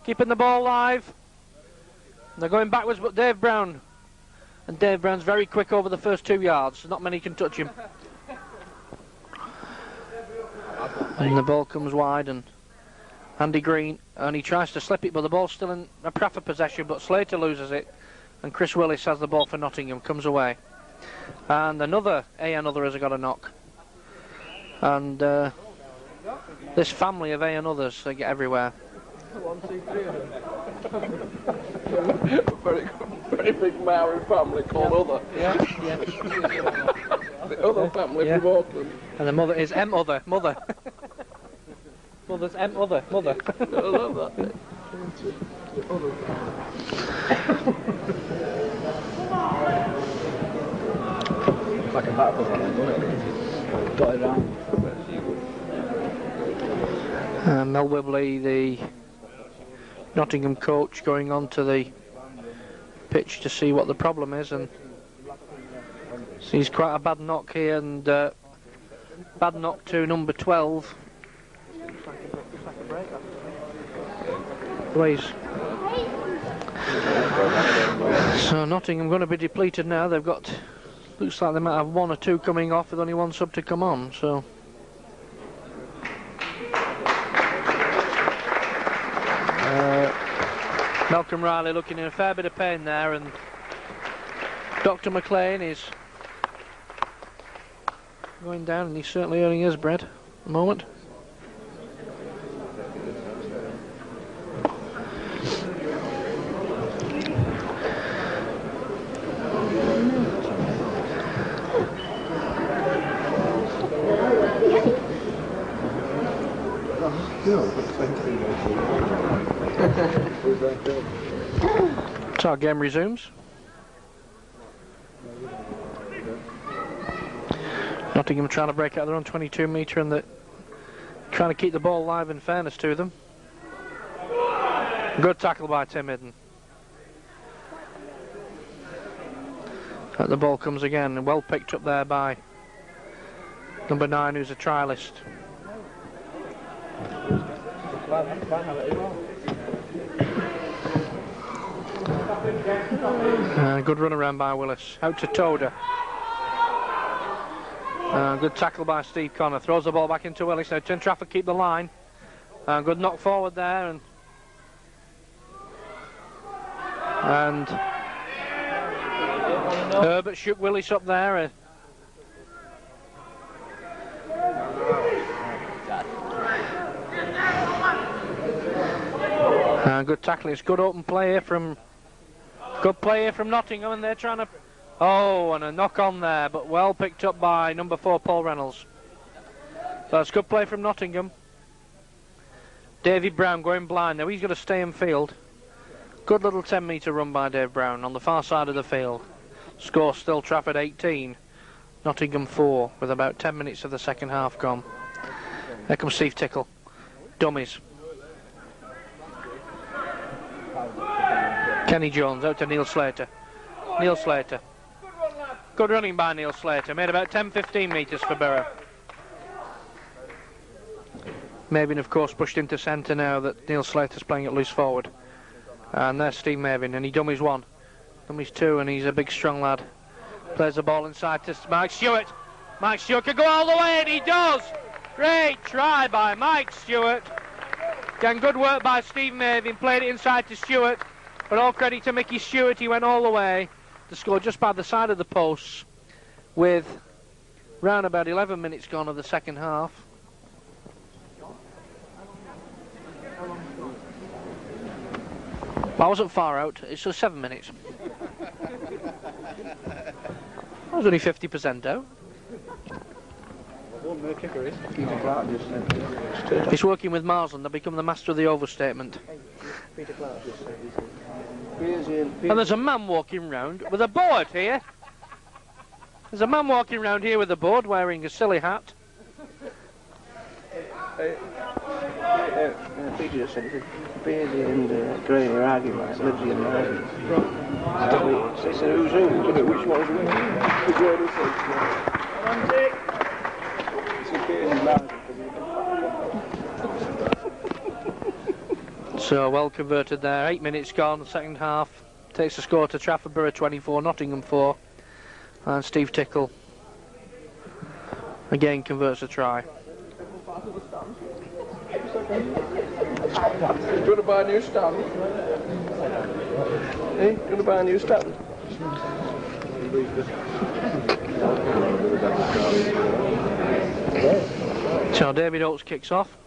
Keeping the ball live. They're going backwards, but Dave Brown. And Dave Brown's very quick over the first 2 yards. Not many can touch him. And the ball comes wide, and Andy Green, and he tries to slip it, but the ball's still in a Trafford possession, but Slater loses it, and Chris Willis has the ball for Nottingham, comes away. And another another has got a knock. And this family of others, they get everywhere. 1, 2, 3 very big Maori family called Other. Yeah. The Other family from Auckland. And the mother is M Other, Mother. Mother's M Other, Mother. I love that. Like a battle on it, doesn't it? Got it around. Mel Wibley, the Nottingham coach, going on to the pitch to see what the problem is, and sees quite a bad knock here, and bad knock to number 12. Please. So Nottingham going to be depleted now. They've got, looks like they might have 1 or 2 coming off with only 1 sub to come on, so Malcolm Riley looking in a fair bit of pain there, and Dr. McLean is going down, and he's certainly earning his bread at the moment. So our game resumes. Nottingham trying to break out their own 22 metre and trying to keep the ball live in fairness to them. Good tackle by Tim Hidden. The ball comes again, and well picked up there by number 9, who's a trialist. Good run around by Willis. Out to Toda. Good tackle by Steve Connor. Throws the ball back into Willis. Now Trafford keep the line. Good knock forward there, and Herbert shook Willis up there. Good tackling. It's good open play here from Nottingham, and they're trying to. Oh, and a knock on there, but well picked up by number 4, Paul Reynolds. So it's good play from Nottingham. Davy Brown going blind now. He's got to stay in field. Good little 10-metre run by Dave Brown on the far side of the field. Score still Trafford 18, Nottingham 4, with about 10 minutes of the second half gone. There comes Steve Tickle. Dummies. Kenny Jones out to Neil Slater. Neil Slater. Good running by Neil Slater. Made about 10-15 metres for Borough. Mavin, of course, pushed into centre now that Neil Slater's playing at loose forward. And there's Steve Mavin, and he dummies 1. Dummies 2, and he's a big, strong lad. Plays the ball inside to Mike Stewart. Mike Stewart can go all the way, and he does! Great try by Mike Stewart. Again, good work by Steve Mavin. Played it inside to Stewart. But all credit to Mickey Stewart, he went all the way to score just by the side of the posts with round about 11 minutes gone of the second half. I wasn't far out, it's just 7 minutes. I was only 50% out. He's working with Marsland, they've become the master of the overstatement. And there's a man walking round with a board here. There's a man walking round here with a board wearing a silly hat. Peter just said Beardsley and Graney are arguing like lives in the house. They said who's who? Which one's who? Which one is it? So well converted there. 8 minutes gone, the second half. Takes the score to Trafford Borough 24, Nottingham 4. And Steve Tickle again converts a try. Do you want to buy a new stand? Hey, do you want to buy a new stand? So David Oates kicks off.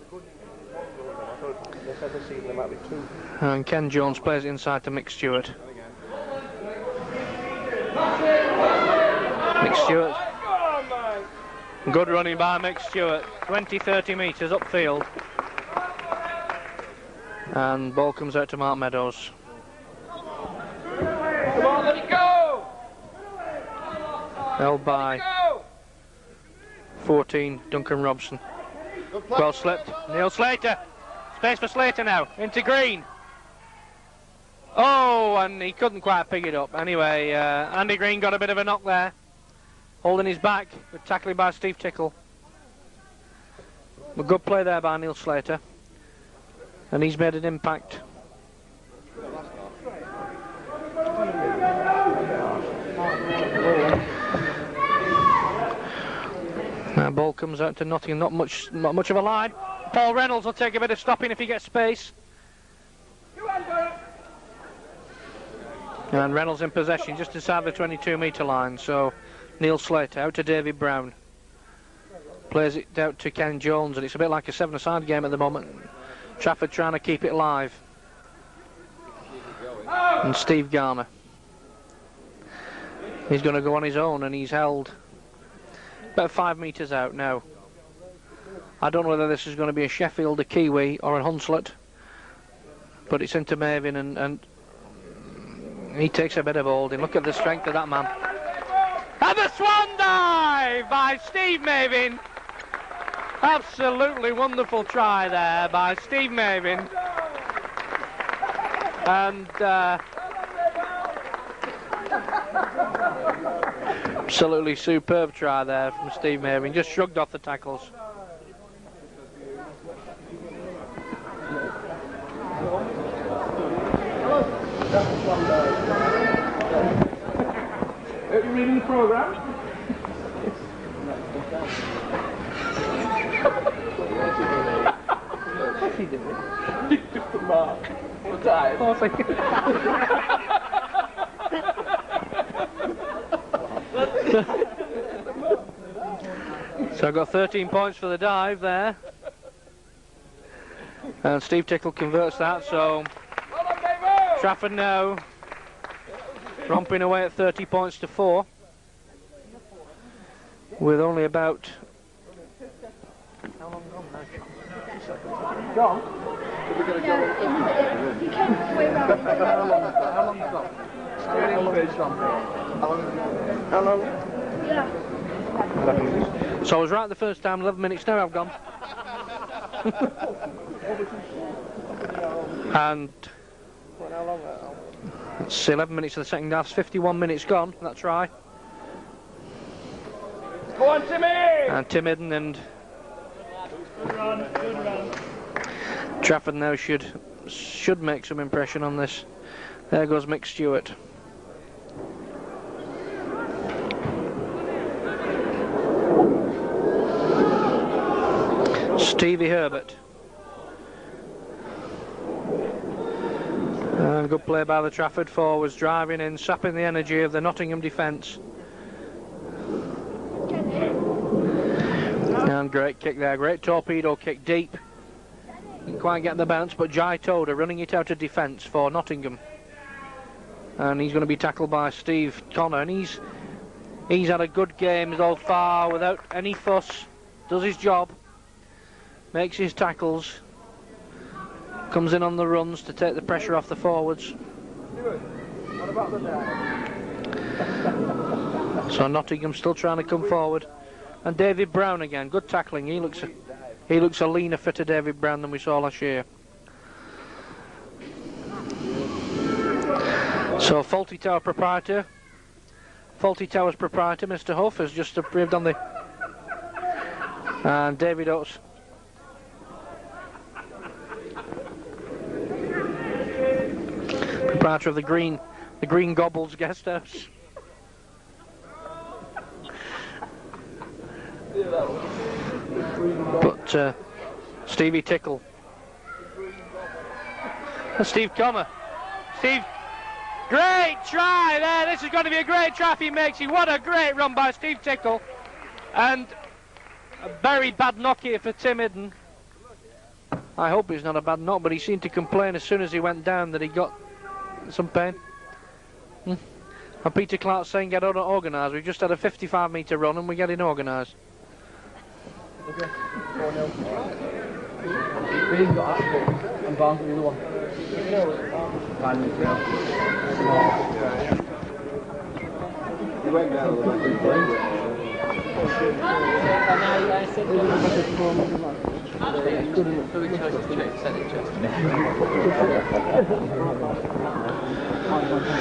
And Ken Jones plays it inside to Mick Stewart. Mick Stewart. Good running by Mick Stewart. 20-30 metres upfield. And ball comes out to Mark Meadows. Come on, let it go! Held by 14, Duncan Robson. Well slipped. Neil Slater. Space for Slater now. Into Green. Oh, and he couldn't quite pick it up. Anyway, Andy Green got a bit of a knock there. Holding his back. Good tackling by Steve Tickle. A good play there by Neil Slater. And he's made an impact. Now ball comes out to Nottingham. Not much of a line. Paul Reynolds will take a bit of stopping if he gets space. And Reynolds in possession just inside the 22-metre line. So Neil Slater out to David Brown. Plays it out to Ken Jones, and it's a bit like a 7-a-side game at the moment. Trafford trying to keep it live. And Steve Garner. He's going to go on his own, and he's held about 5 metres out now. I don't know whether this is going to be a Sheffield, a Kiwi, or a Hunslet. But it's into Mavin, and he takes a bit of holding. Look at the strength of that man. And the swan dive by Steve Mavin. Absolutely wonderful try there by Steve Mavin. And absolutely superb try there from Steve Mavin. Just shrugged off the tackles. Are you reading the programme? What's he doing? Just a mark. What time? So I got 13 points for the dive there. And Steve Tickle converts that, so Trafford now romping away at 30 points to 4. With only about... How long gone now? Gone? How long? Yeah. So I was right the first time, 11 minutes now I've gone. And How long? it's 11 minutes of the second half, 51 minutes gone, that's right. Go on, Timmy! And Tim Hidden and Good run. Trafford now should make some impression on this. There goes Mick Stewart. Stevie Herbert. And good play by the Trafford forwards, driving in, sapping the energy of the Nottingham defence. And great kick there, great torpedo kick deep. Didn't quite get the bounce, but Jai Toda running it out of defence for Nottingham. And he's going to be tackled by Steve Connor, and he's had a good game so far without any fuss. Does his job, makes his tackles, comes in on the runs to take the pressure off the forwards. What about the net? So Nottingham still trying to come forward. And David Brown again, good tackling. He looks a leaner, fitter David Brown than we saw last year. So Faulty Towers proprietor, Mr. Huff, has just arrived on the... And David Oates. Proprietor of the Green Gobbles guest house. But Stevie Tickle. And Steve Connor. Steve, great try there. This is going to be a great try if he makes it. What a great run by Steve Tickle. And a very bad knock here for Tim Hidden. I hope it's not a bad knock, but he seemed to complain as soon as he went down that he got some pain. And Peter Clark saying get organised. We've just had a 55-metre run and we're getting organised. Okay, 4-0. Green's got that, and Barnes got the other one. 5 minutes now. You went down with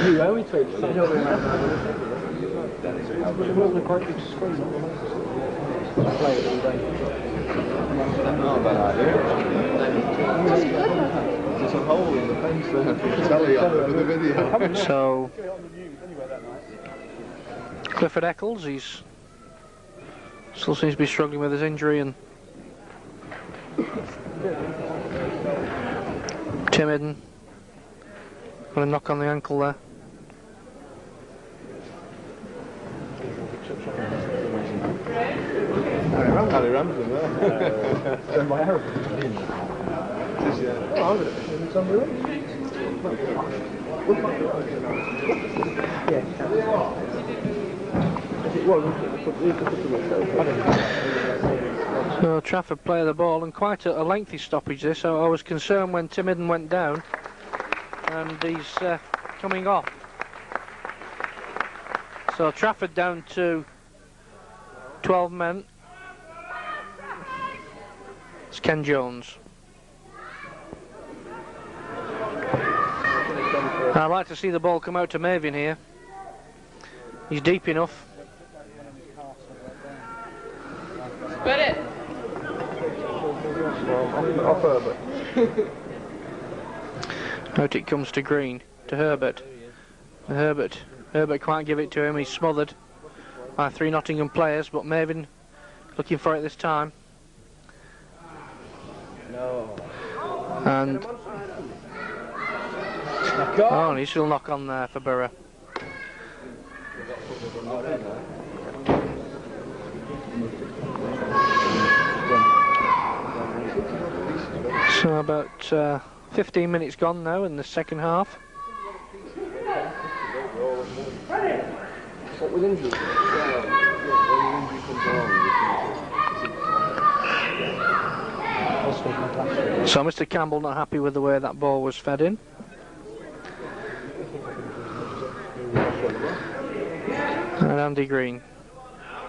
you only tweets. I don't remember. It wasn't quite big screen. Play it all day. Not a bad idea. There's a hole in the fence there. I can tell you in the video. So Clifford Eccles, he's still seems to be struggling with his injury, and Tim Hidden got a knock on the ankle there. Harry Ramsden there. Done by Arab. Oh, it's on the road. Yeah. So Trafford play the ball, and quite a lengthy stoppage this. So I was concerned when Tim Hidden went down, and he's coming off. So Trafford down to 12 men. It's Ken Jones. I'd like to see the ball come out to Mervyn here. He's deep enough. Spin it! Off Herbert. Out it comes to Green, to Herbert. Herbert can't give it to him, he's smothered by 3 Nottingham players, but Mervyn looking for it this time. No. And oh, and he's still knock on there for Borough. So about 15 minutes gone now in the second half. What with injury? So Mr. Campbell not happy with the way that ball was fed in. And Andy Green.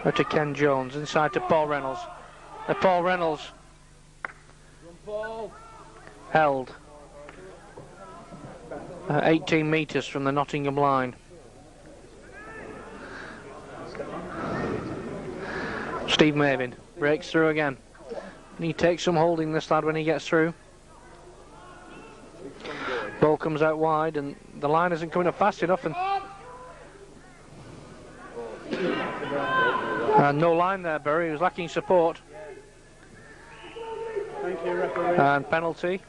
Out to Ken Jones, inside to Paul Reynolds. Paul Reynolds held 18 metres from the Nottingham line. Steve Mervyn breaks through again. And he takes some holding, this lad, when he gets through. Ball comes out wide and the line isn't coming up fast enough, and no line there, Bury. He was lacking support. Thank you, referee. And penalty.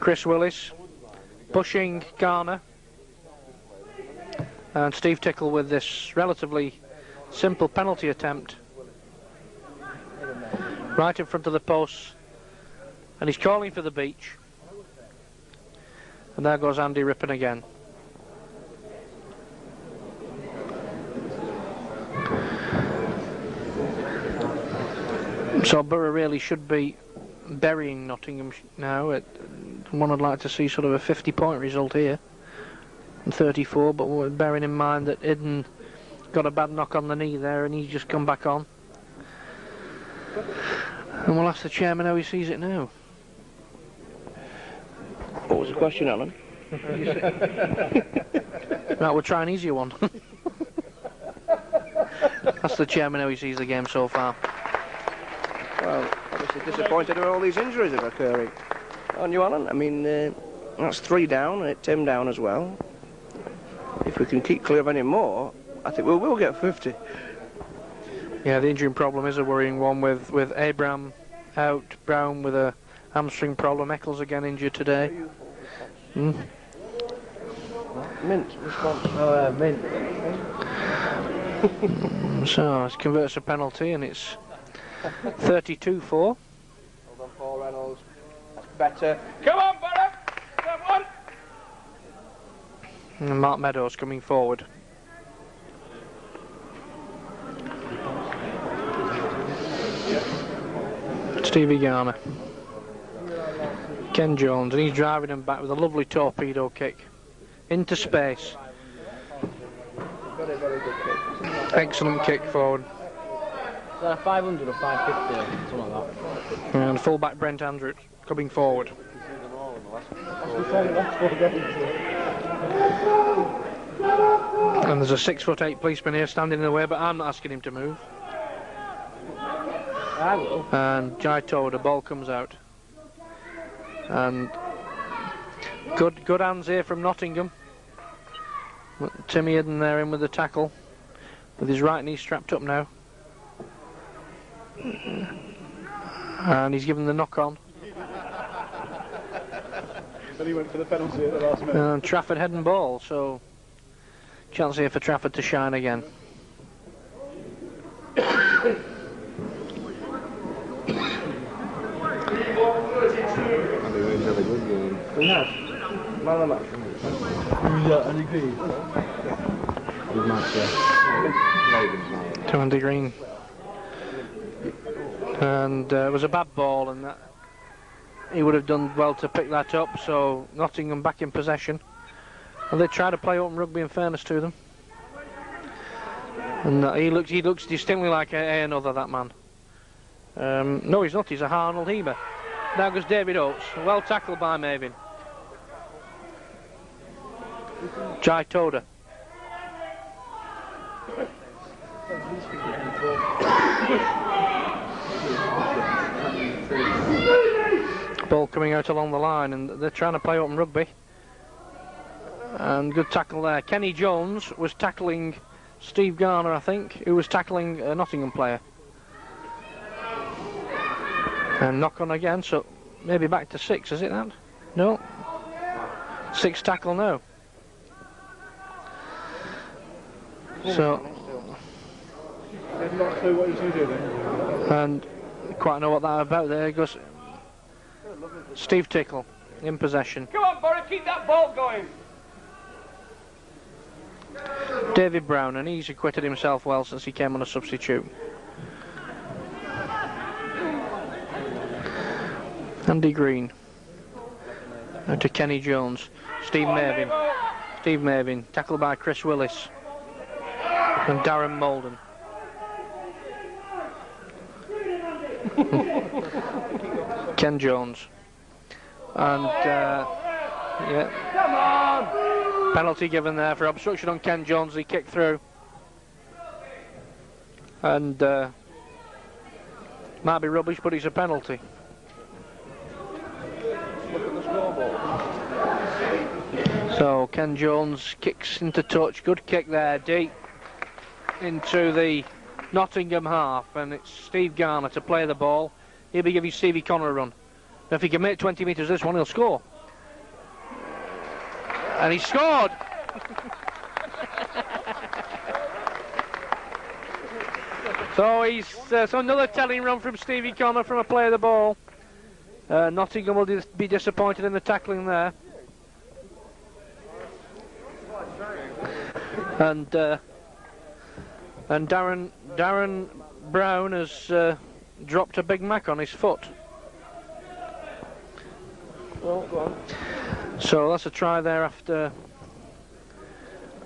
Chris Willis pushing Garner. And Steve Tickle with this relatively simple penalty attempt. Right in front of the post. And he's calling for the beach. And there goes Andy Rippon again. So Borough really should be burying Nottingham now. One would like to see sort of a 50-point result here. And 34, but we're bearing in mind that Idden got a bad knock on the knee there and he's just come back on. And we'll ask the chairman how he sees it now. What was the question, Alan? Right, we'll try an easier one. That's the chairman how he sees the game so far. Well, obviously disappointed with all these injuries that are occurring. Aren't you, Alan? I mean, that's 3 down and 10 down as well. If we can keep clear of any more, I think we will get 50. Yeah, the injury problem is a worrying one with Abraham out, Brown with a hamstring problem, Eccles again injured today. Mint response. Oh, mint. So it converts a penalty and it's 32-4. Hold on, Paul Reynolds. That's better. Come on, Borough! That one! And Mark Meadows coming forward. Stevie Garner. Ken Jones, and he's driving him back with a lovely torpedo kick into space. Very, very good kick. Excellent kick forward. Is that a 500 or 550 or something like that? And fullback Brent Andrews coming forward. And there's a 6'8" policeman here standing in the way, but I'm not asking him to move. I will. And Jai Toad, the ball comes out. And good hands here from Nottingham. Timmy Hidden there in with the tackle, with his right knee strapped up now. And he's given the knock on. But he went for the penalty at the last minute. And Trafford head and ball, so chance here for Trafford to shine again. We have. Man of the match. Yeah, Andy Green. Good match, yeah. To Andy Green. And it was a bad ball, and that he would have done well to pick that up, so Nottingham back in possession. And they try to play open rugby in fairness to them. And he looks distinctly like another, that man. No, he's not. He's a Arnold Heber. Now goes David Oates. Well tackled by Mavin. Jai Toda. Ball coming out along the line, and they're trying to play open rugby. And good tackle there. Kenny Jones was tackling Steve Garner, I think, who was tackling a Nottingham player. And knock on again, so maybe back to 6, is it that? No. 6 tackle now. So. I've not a clue what he's doing. And quite know what that about. There goes Steve Tickle in possession. Come on, Borough, keep that ball going. David Brown, and he's acquitted himself well since he came on a substitute. Andy Green. Now to Kenny Jones. Steve Mavin. Tackled by Chris Willis. And Darren Molden. Ken Jones. And yeah. Come on! Penalty given there for obstruction on Ken Jones. He kicked through. And might be rubbish, but it's a penalty. So Ken Jones kicks into touch. Good kick there, deep into the Nottingham half, and it's Steve Garner to play the ball. He'll be giving Stevie Connor a run. Now if he can make 20 metres this one, he'll score. And he scored! So he's so another telling run from Stevie Connor from a play of the ball. Nottingham will be disappointed in the tackling there. And Darren Brown has dropped a Big Mac on his foot. Well, go on. So that's a try there after,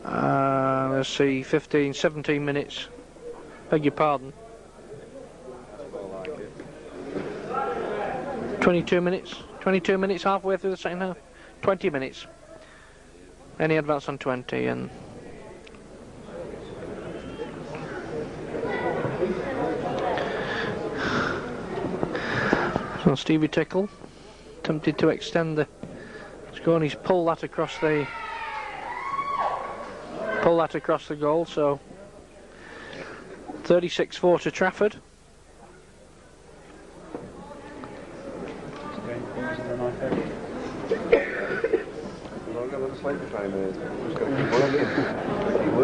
let's see, 15, 17 minutes. Beg your pardon. 22 minutes. 22 minutes halfway through the second half. 20 minutes. Any advance on 20 and... So Stevie Tickle attempted to extend the score, and he's pulled that across the goal. So 36-4 to Trafford.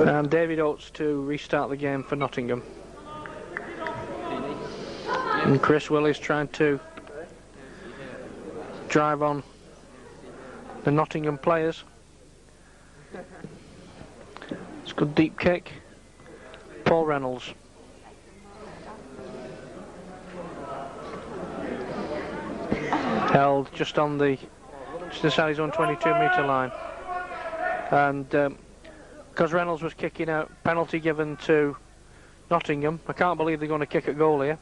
And David Oates to restart the game for Nottingham. And Chris Willis trying to drive on the Nottingham players. It's a good deep kick. Paul Reynolds. Held just inside his own 22-metre line. And because Reynolds was kicking out, penalty given to Nottingham. I can't believe they're going to kick at goal here.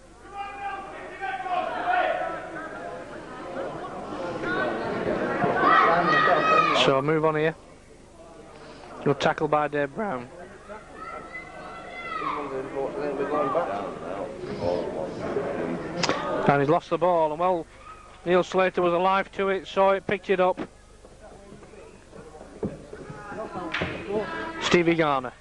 So move on here. Good tackle by Dave Brown. And he's lost the ball, and well, Neil Slater was alive to it, saw it, picked it up. Stevie Garner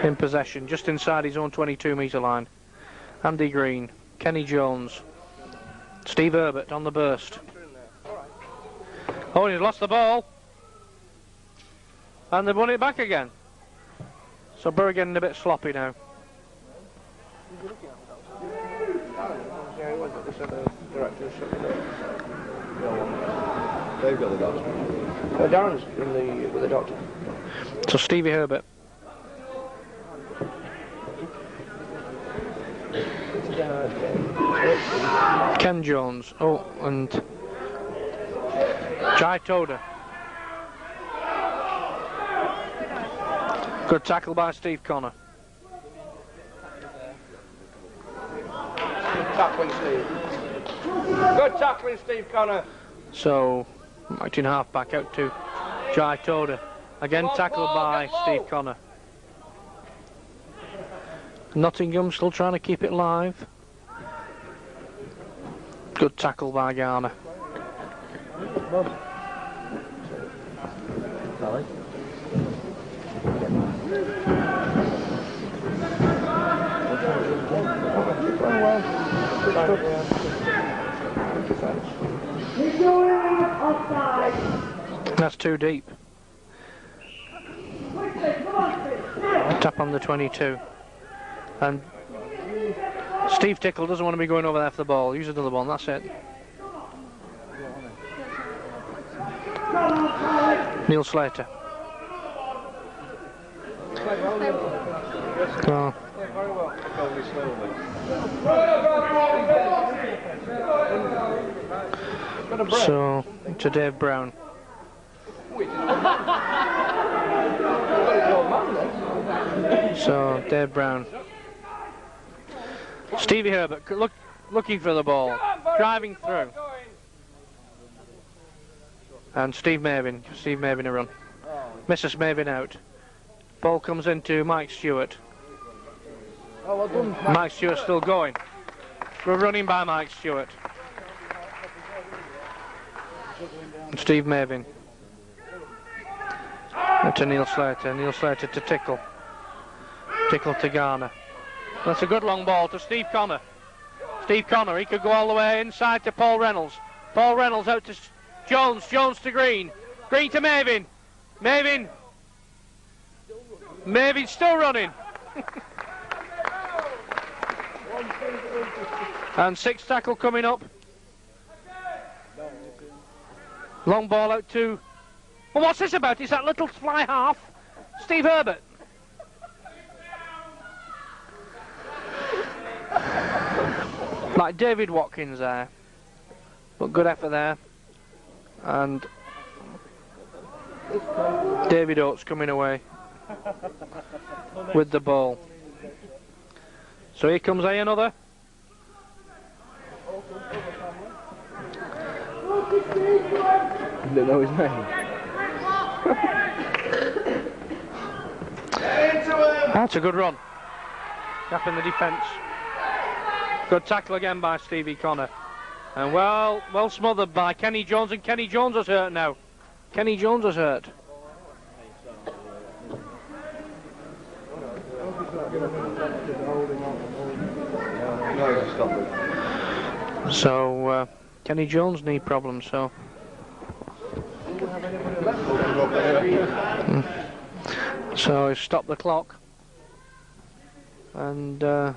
in possession, just inside his own 22-metre line. Andy Green, Kenny Jones, Steve Herbert on the burst. Oh, and he's lost the ball. And they've won it back again. So Borough getting a bit sloppy now. They've got the doctor. Darren's with the doctor. So Stevie Herbert. Ken Jones. Oh, and Jai Toda. Good tackle by Steve Connor. Good tackling, Steve. Good tackling, Steve Connor. So, marching half back out to Jai Toda. Again tackled by Steve Connor. Nottingham still trying to keep it live. Good tackle by Garner. That's too deep. Tap on the 22. And Steve Tickle doesn't want to be going over there for the ball. Use another one, that's it. Neil Slater. Oh. So, to Dave Brown. So, Dave Brown. Stevie Herbert looking for the ball, driving through. And Steve Mavin a run. Mrs. Mavin out. Ball comes into Mike Stewart. Mike Stewart still going. We're running by Mike Stewart. And Steve Mavin. To Neil Slater. Neil Slater to Tickle. Tickle to Garner. That's a good long ball to Steve Connor. Steve Connor, he could go all the way inside to Paul Reynolds. Paul Reynolds out to Jones. Jones to Green. Green to Mavin. Mavin. Mavin still running. And sixth tackle coming up. Long ball out to... Well, what's this about? Is that little fly half? Steve Herbert. Like David Watkins there. But good effort there. And David Oates coming away with the ball. So here comes another. Didn't know his name. That's a good run. Gap in the defence. Good tackle again by Stevie Connor. And well smothered by Kenny Jones, and Kenny Jones is hurt now. Kenny Jones is hurt. So Kenny Jones knee problems, so so he stopped the clock. And they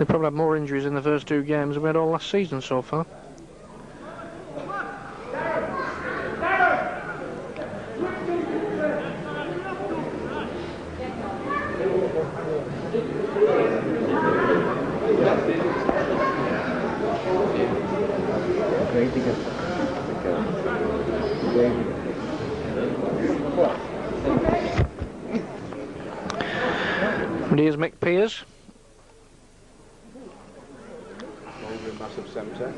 probably had more injuries in the first two games than we had all last season so far. And here's Mick Pears. Massive Semtex.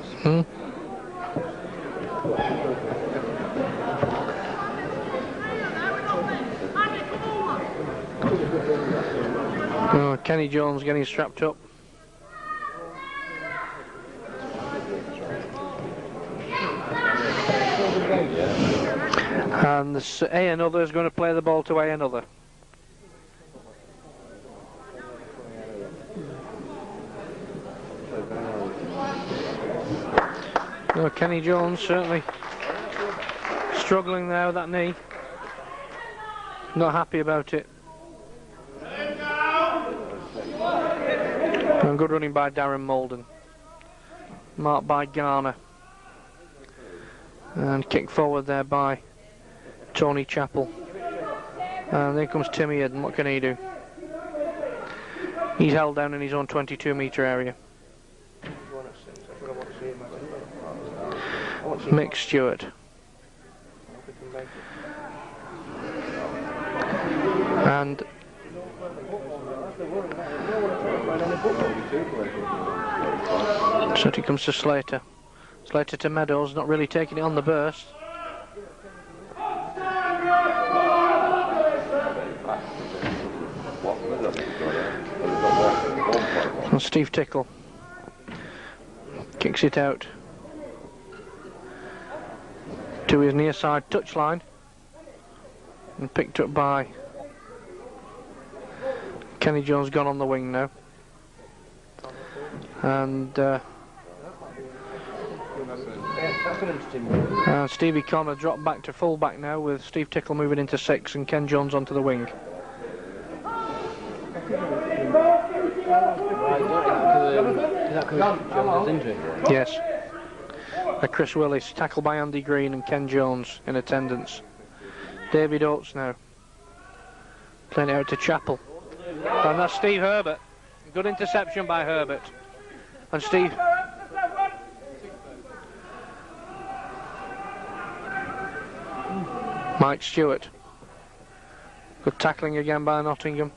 Oh, Kenny Jones getting strapped up. And this another is going to play the ball to another. Oh, Kenny Jones certainly struggling there with that knee. Not happy about it. And good running by Darren Molden. Marked by Garner. And kick forward there by Tony Chappell. And there comes Timmy Eden. What can he do? He's held down in his own 22-metre area. Mick Stewart. And so it comes to Slater. Slater to Meadows, not really taking it on the burst. And Steve Tickle kicks it out to his near side touchline and picked up by Kenny Jones, gone on the wing now. And Stevie Connor dropped back to full back now, with Steve Tickle moving into 6 and Ken Jones onto the wing. Yes. Chris Willis, tackled by Andy Green and Ken Jones in attendance. David Oates now playing it out to Chappell, and that's Steve Herbert. Good interception by Herbert. And Steve Mike Stewart. Good tackling again by Nottingham.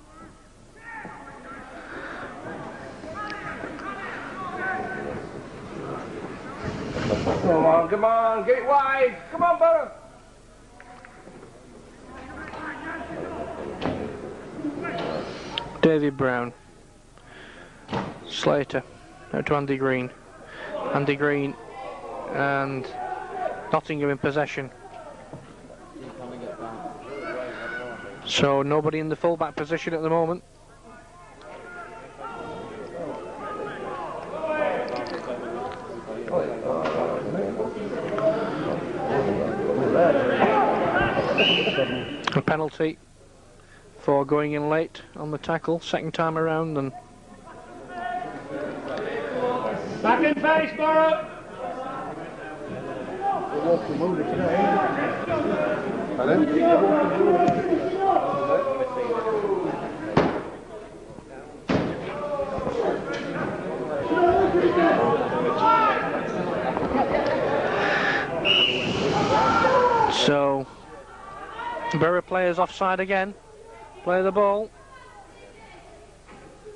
Come on, get it wide. Come on, Borough. David Brown. Slater. Out to Andy Green. Andy Green and Nottingham in possession. So nobody in the full-back position at the moment. A penalty for going in late on the tackle, second time around, and back in face, Borough. so Borough players offside again. Play the ball.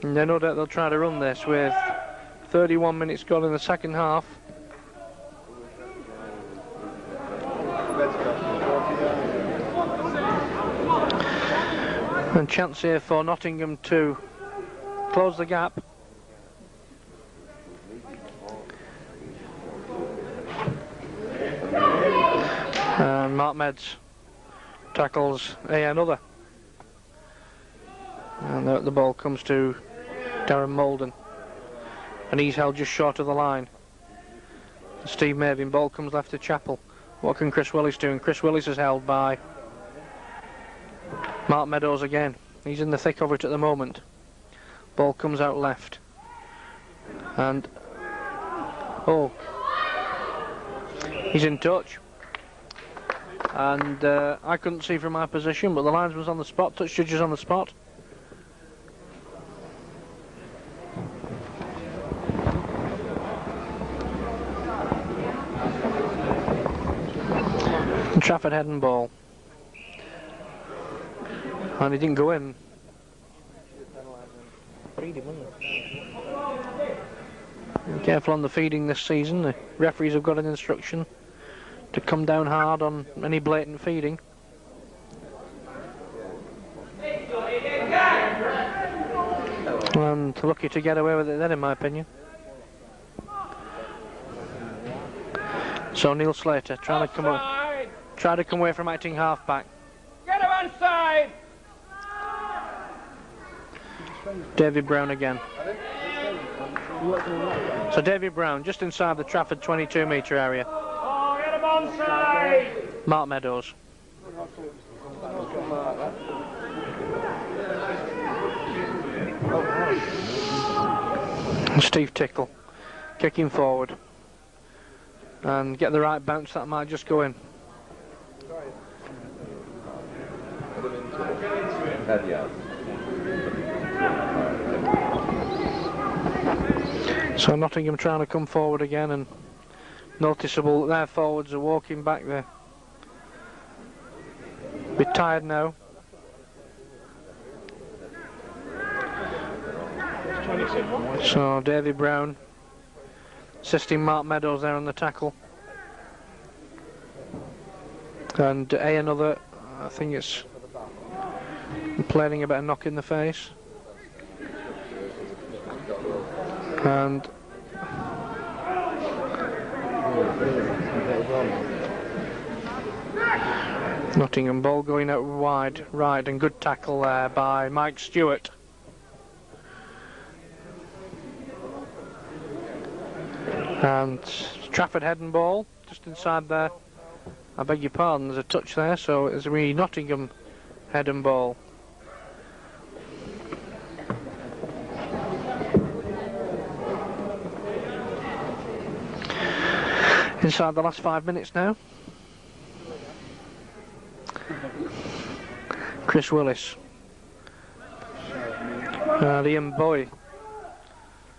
And no doubt they'll try to run this with 31 minutes gone in the second half. And chance here for Nottingham to close the gap. And Mark Meds tackles another. And the ball comes to Darren Molden. And he's held just short of the line. Steve Mavin, ball comes left to Chappell. What can Chris Willis do? And Chris Willis is held by Mark Meadows again. He's in the thick of it at the moment. Ball comes out left. And he's in touch. And I couldn't see from my position, but the linesman's on the spot, touch judge is on the spot. And Trafford head and ball. And he didn't go in. Careful on the feeding this season. The referees have got an instruction to come down hard on any blatant feeding. And lucky to get away with it then, in my opinion. So Neil Slater trying to come away from acting half-back. Get him onside! David Brown again. So David Brown just inside the Trafford 22-metre area. Oh, get him onside! Mark Meadows. And Steve Tickle kicking forward. And get the right bounce, that might just go in. So Nottingham trying to come forward again, and noticeable that their forwards are walking back there. Bit tired now. 26. So David Brown assisting Mark Meadows there on the tackle. And another, I think it's complaining about a knock in the face. And Nottingham ball going out wide, right, and good tackle there by Mike Stewart. And Trafford head and ball, just inside there. I beg your pardon, there's a touch there, so it's really Nottingham head and ball. Inside the last 5 minutes now. Chris Willis. Ian Boy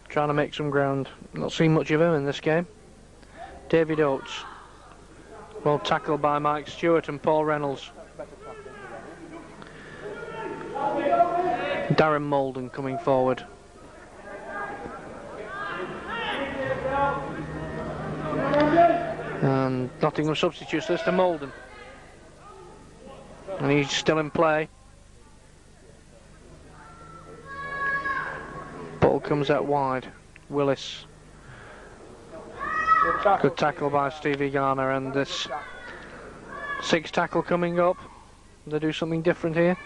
trying to make some ground. Not seen much of him in this game. David Oates. Well tackled by Mike Stewart and Paul Reynolds. Darren Molden coming forward. And Nottingham substitutes this to Molden. And he's still in play. Ball comes out wide. Willis. Good tackle by Stevie Garner, and this sixth tackle coming up. They do something different here.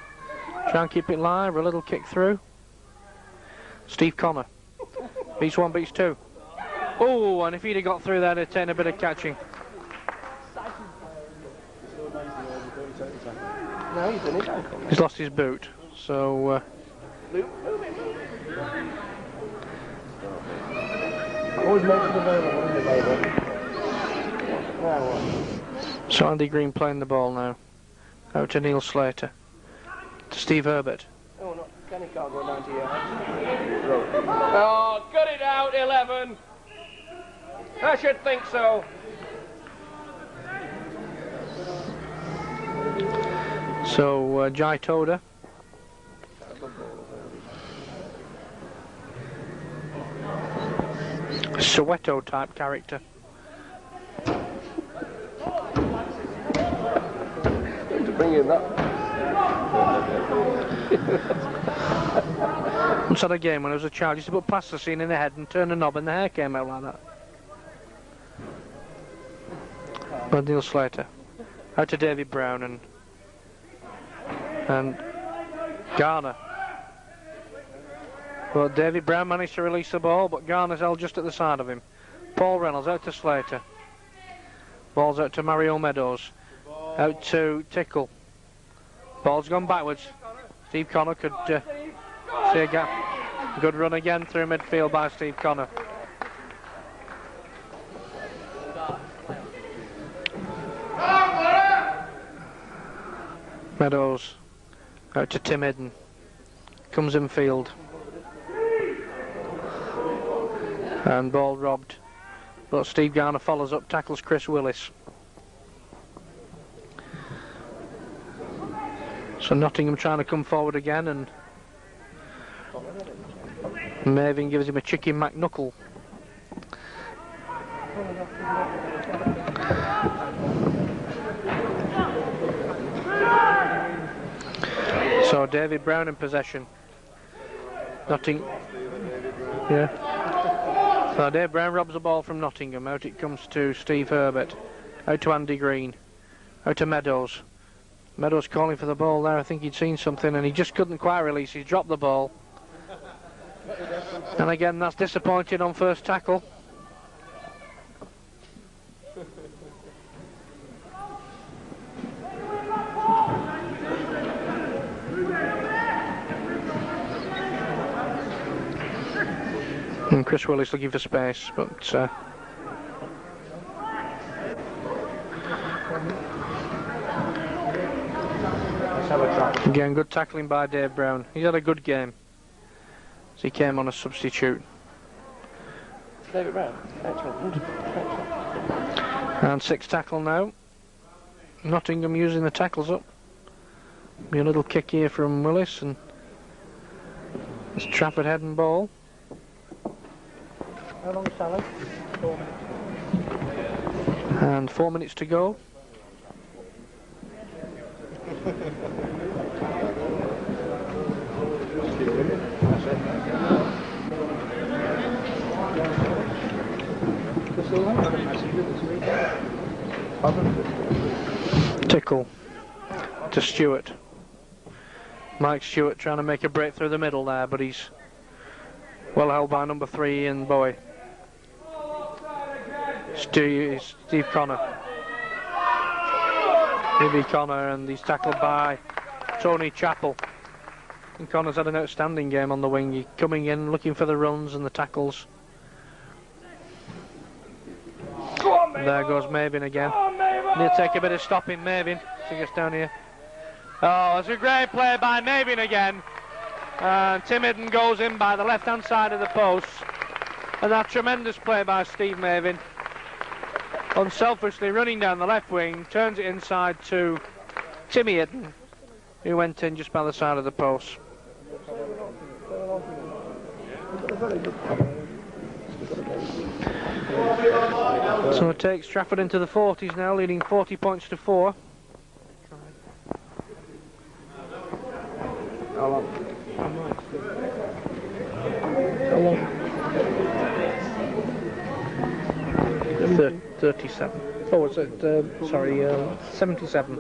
Try and keep it live, a little kick through. Steve Connor. Beats one, beats two. Oh, and if he'd have got through there, they'd taken a bit of catching. No, he's in his ankle. He's lost his boot, so... Always makes it available, isn't it, now what? So Andy Green playing the ball now. Out to Neil Slater. To Steve Herbert. Oh, not Kenny can't go 90 yards. Oh, cut it out, 11. I should think so. So Jai Toda. Soweto type character. To bring in that. Once had a game when I was a child, I used to put plasticine in the head and turn the knob and the hair came out like that. But Neil Slater. Out to David Brown and Garner. Well, David Brown managed to release the ball, but Garner's held just at the side of him. Paul Reynolds out to Slater. Ball's out to Mario Meadows. Out to Tickle. Ball's gone backwards. Steve Connor could see a gap. Good run again through midfield by Steve Connor. Meadows out to Tim Hidden. Comes in field. And ball robbed. But Steve Garner follows up, tackles Chris Willis. So Nottingham trying to come forward again, and Mervyn gives him a chicken McKnuckle. So David Brown in possession. So David Brown robs the ball from Nottingham. Out it comes to Steve Herbert. Out to Andy Green. Out to Meadows. Meadows calling for the ball there. I think he'd seen something and he just couldn't quite release. He's dropped the ball. And again, that's disappointing on first tackle. And Chris Willis looking for space, but again, good tackling by Dave Brown. He's had a good game as he came on a substitute. David Brown, excellent. And sixth tackle now. Nottingham using the tackles up. Be a little kick here from Willis, and it's Trafford head and ball. How long is Sally? 4 minutes. And 4 minutes to go. Tickle to Stewart. Mike Stewart trying to make a break through the middle there, but he's well held by number 3 Ian Bowie. Steve Connor. Stevie Connor, and he's tackled by Tony Chappell. And Connor's had an outstanding game on the wing. He's coming in, looking for the runs and the tackles. There goes Mavin again. He'll take a bit of stopping, Mavin, as he gets down here. Oh, it's a great play by Mavin again. And Tim Hidden goes in by the left-hand side of the post. And that tremendous play by Steve Mavin. Unselfishly running down the left wing, turns it inside to Timmy Hidden, who went in just by the side of the post. So it takes Trafford into the 40s now, leading 40 points to 4. How long? 37. Oh, it's at, sorry, 77.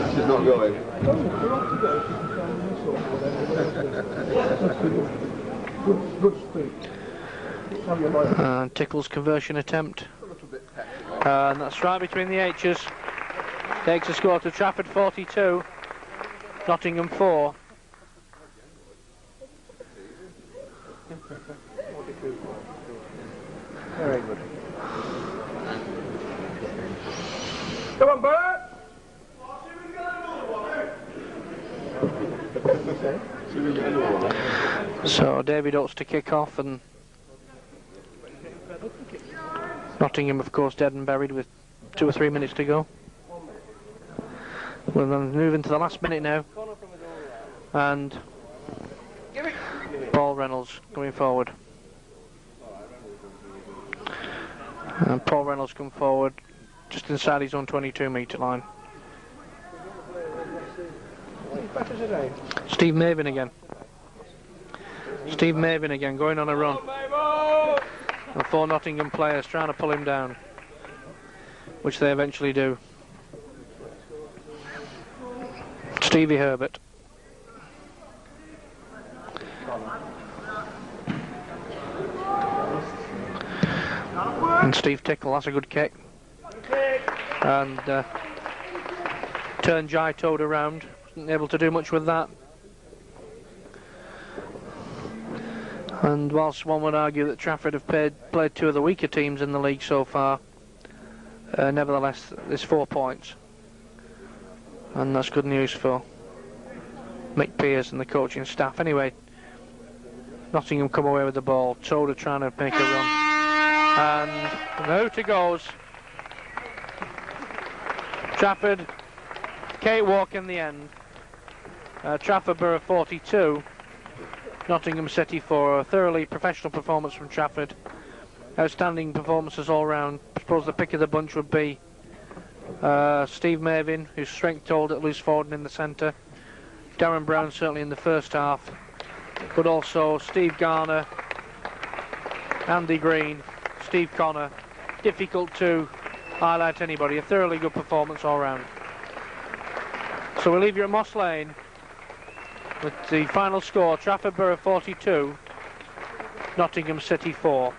She's not going. Good speed. And Tickle's conversion attempt. And that's right between the H's. Takes a score to Trafford 42, Nottingham 4. Very good. Come on, Bert! So David Oates to kick off, and Nottingham, of course, dead and buried with 2 or 3 minutes to go. We'll then move into the last minute now, and Paul Reynolds going forward. And Paul Reynolds come forward just inside his own 22-metre line. Steve Mavin again. Steve Mavin again going on a run. And 4 Nottingham players trying to pull him down, which they eventually do. Stevie Herbert. And Steve Tickle, that's a good kick. And turned Jai Toad around, wasn't able to do much with that. And whilst one would argue that Trafford have played 2 of the weaker teams in the league so far, nevertheless there's 4 points. And that's good news for Mick Pearce and the coaching staff. Anyway, Nottingham come away with the ball. Toad are trying to make a run. And out it goes. Trafford, cakewalk in the end. Trafford Borough 42, Nottingham City 4. A thoroughly professional performance from Trafford. Outstanding performances all round. I suppose the pick of the bunch would be Steve Mavin, whose strength told at loose forward and in the centre. Darren Brown certainly in the first half, but also Steve Garner, Andy Green, Steve Connor. Difficult to highlight anybody. A thoroughly good performance all round. So we'll leave you at Moss Lane with the final score: Trafford Borough 42, Nottingham City 4.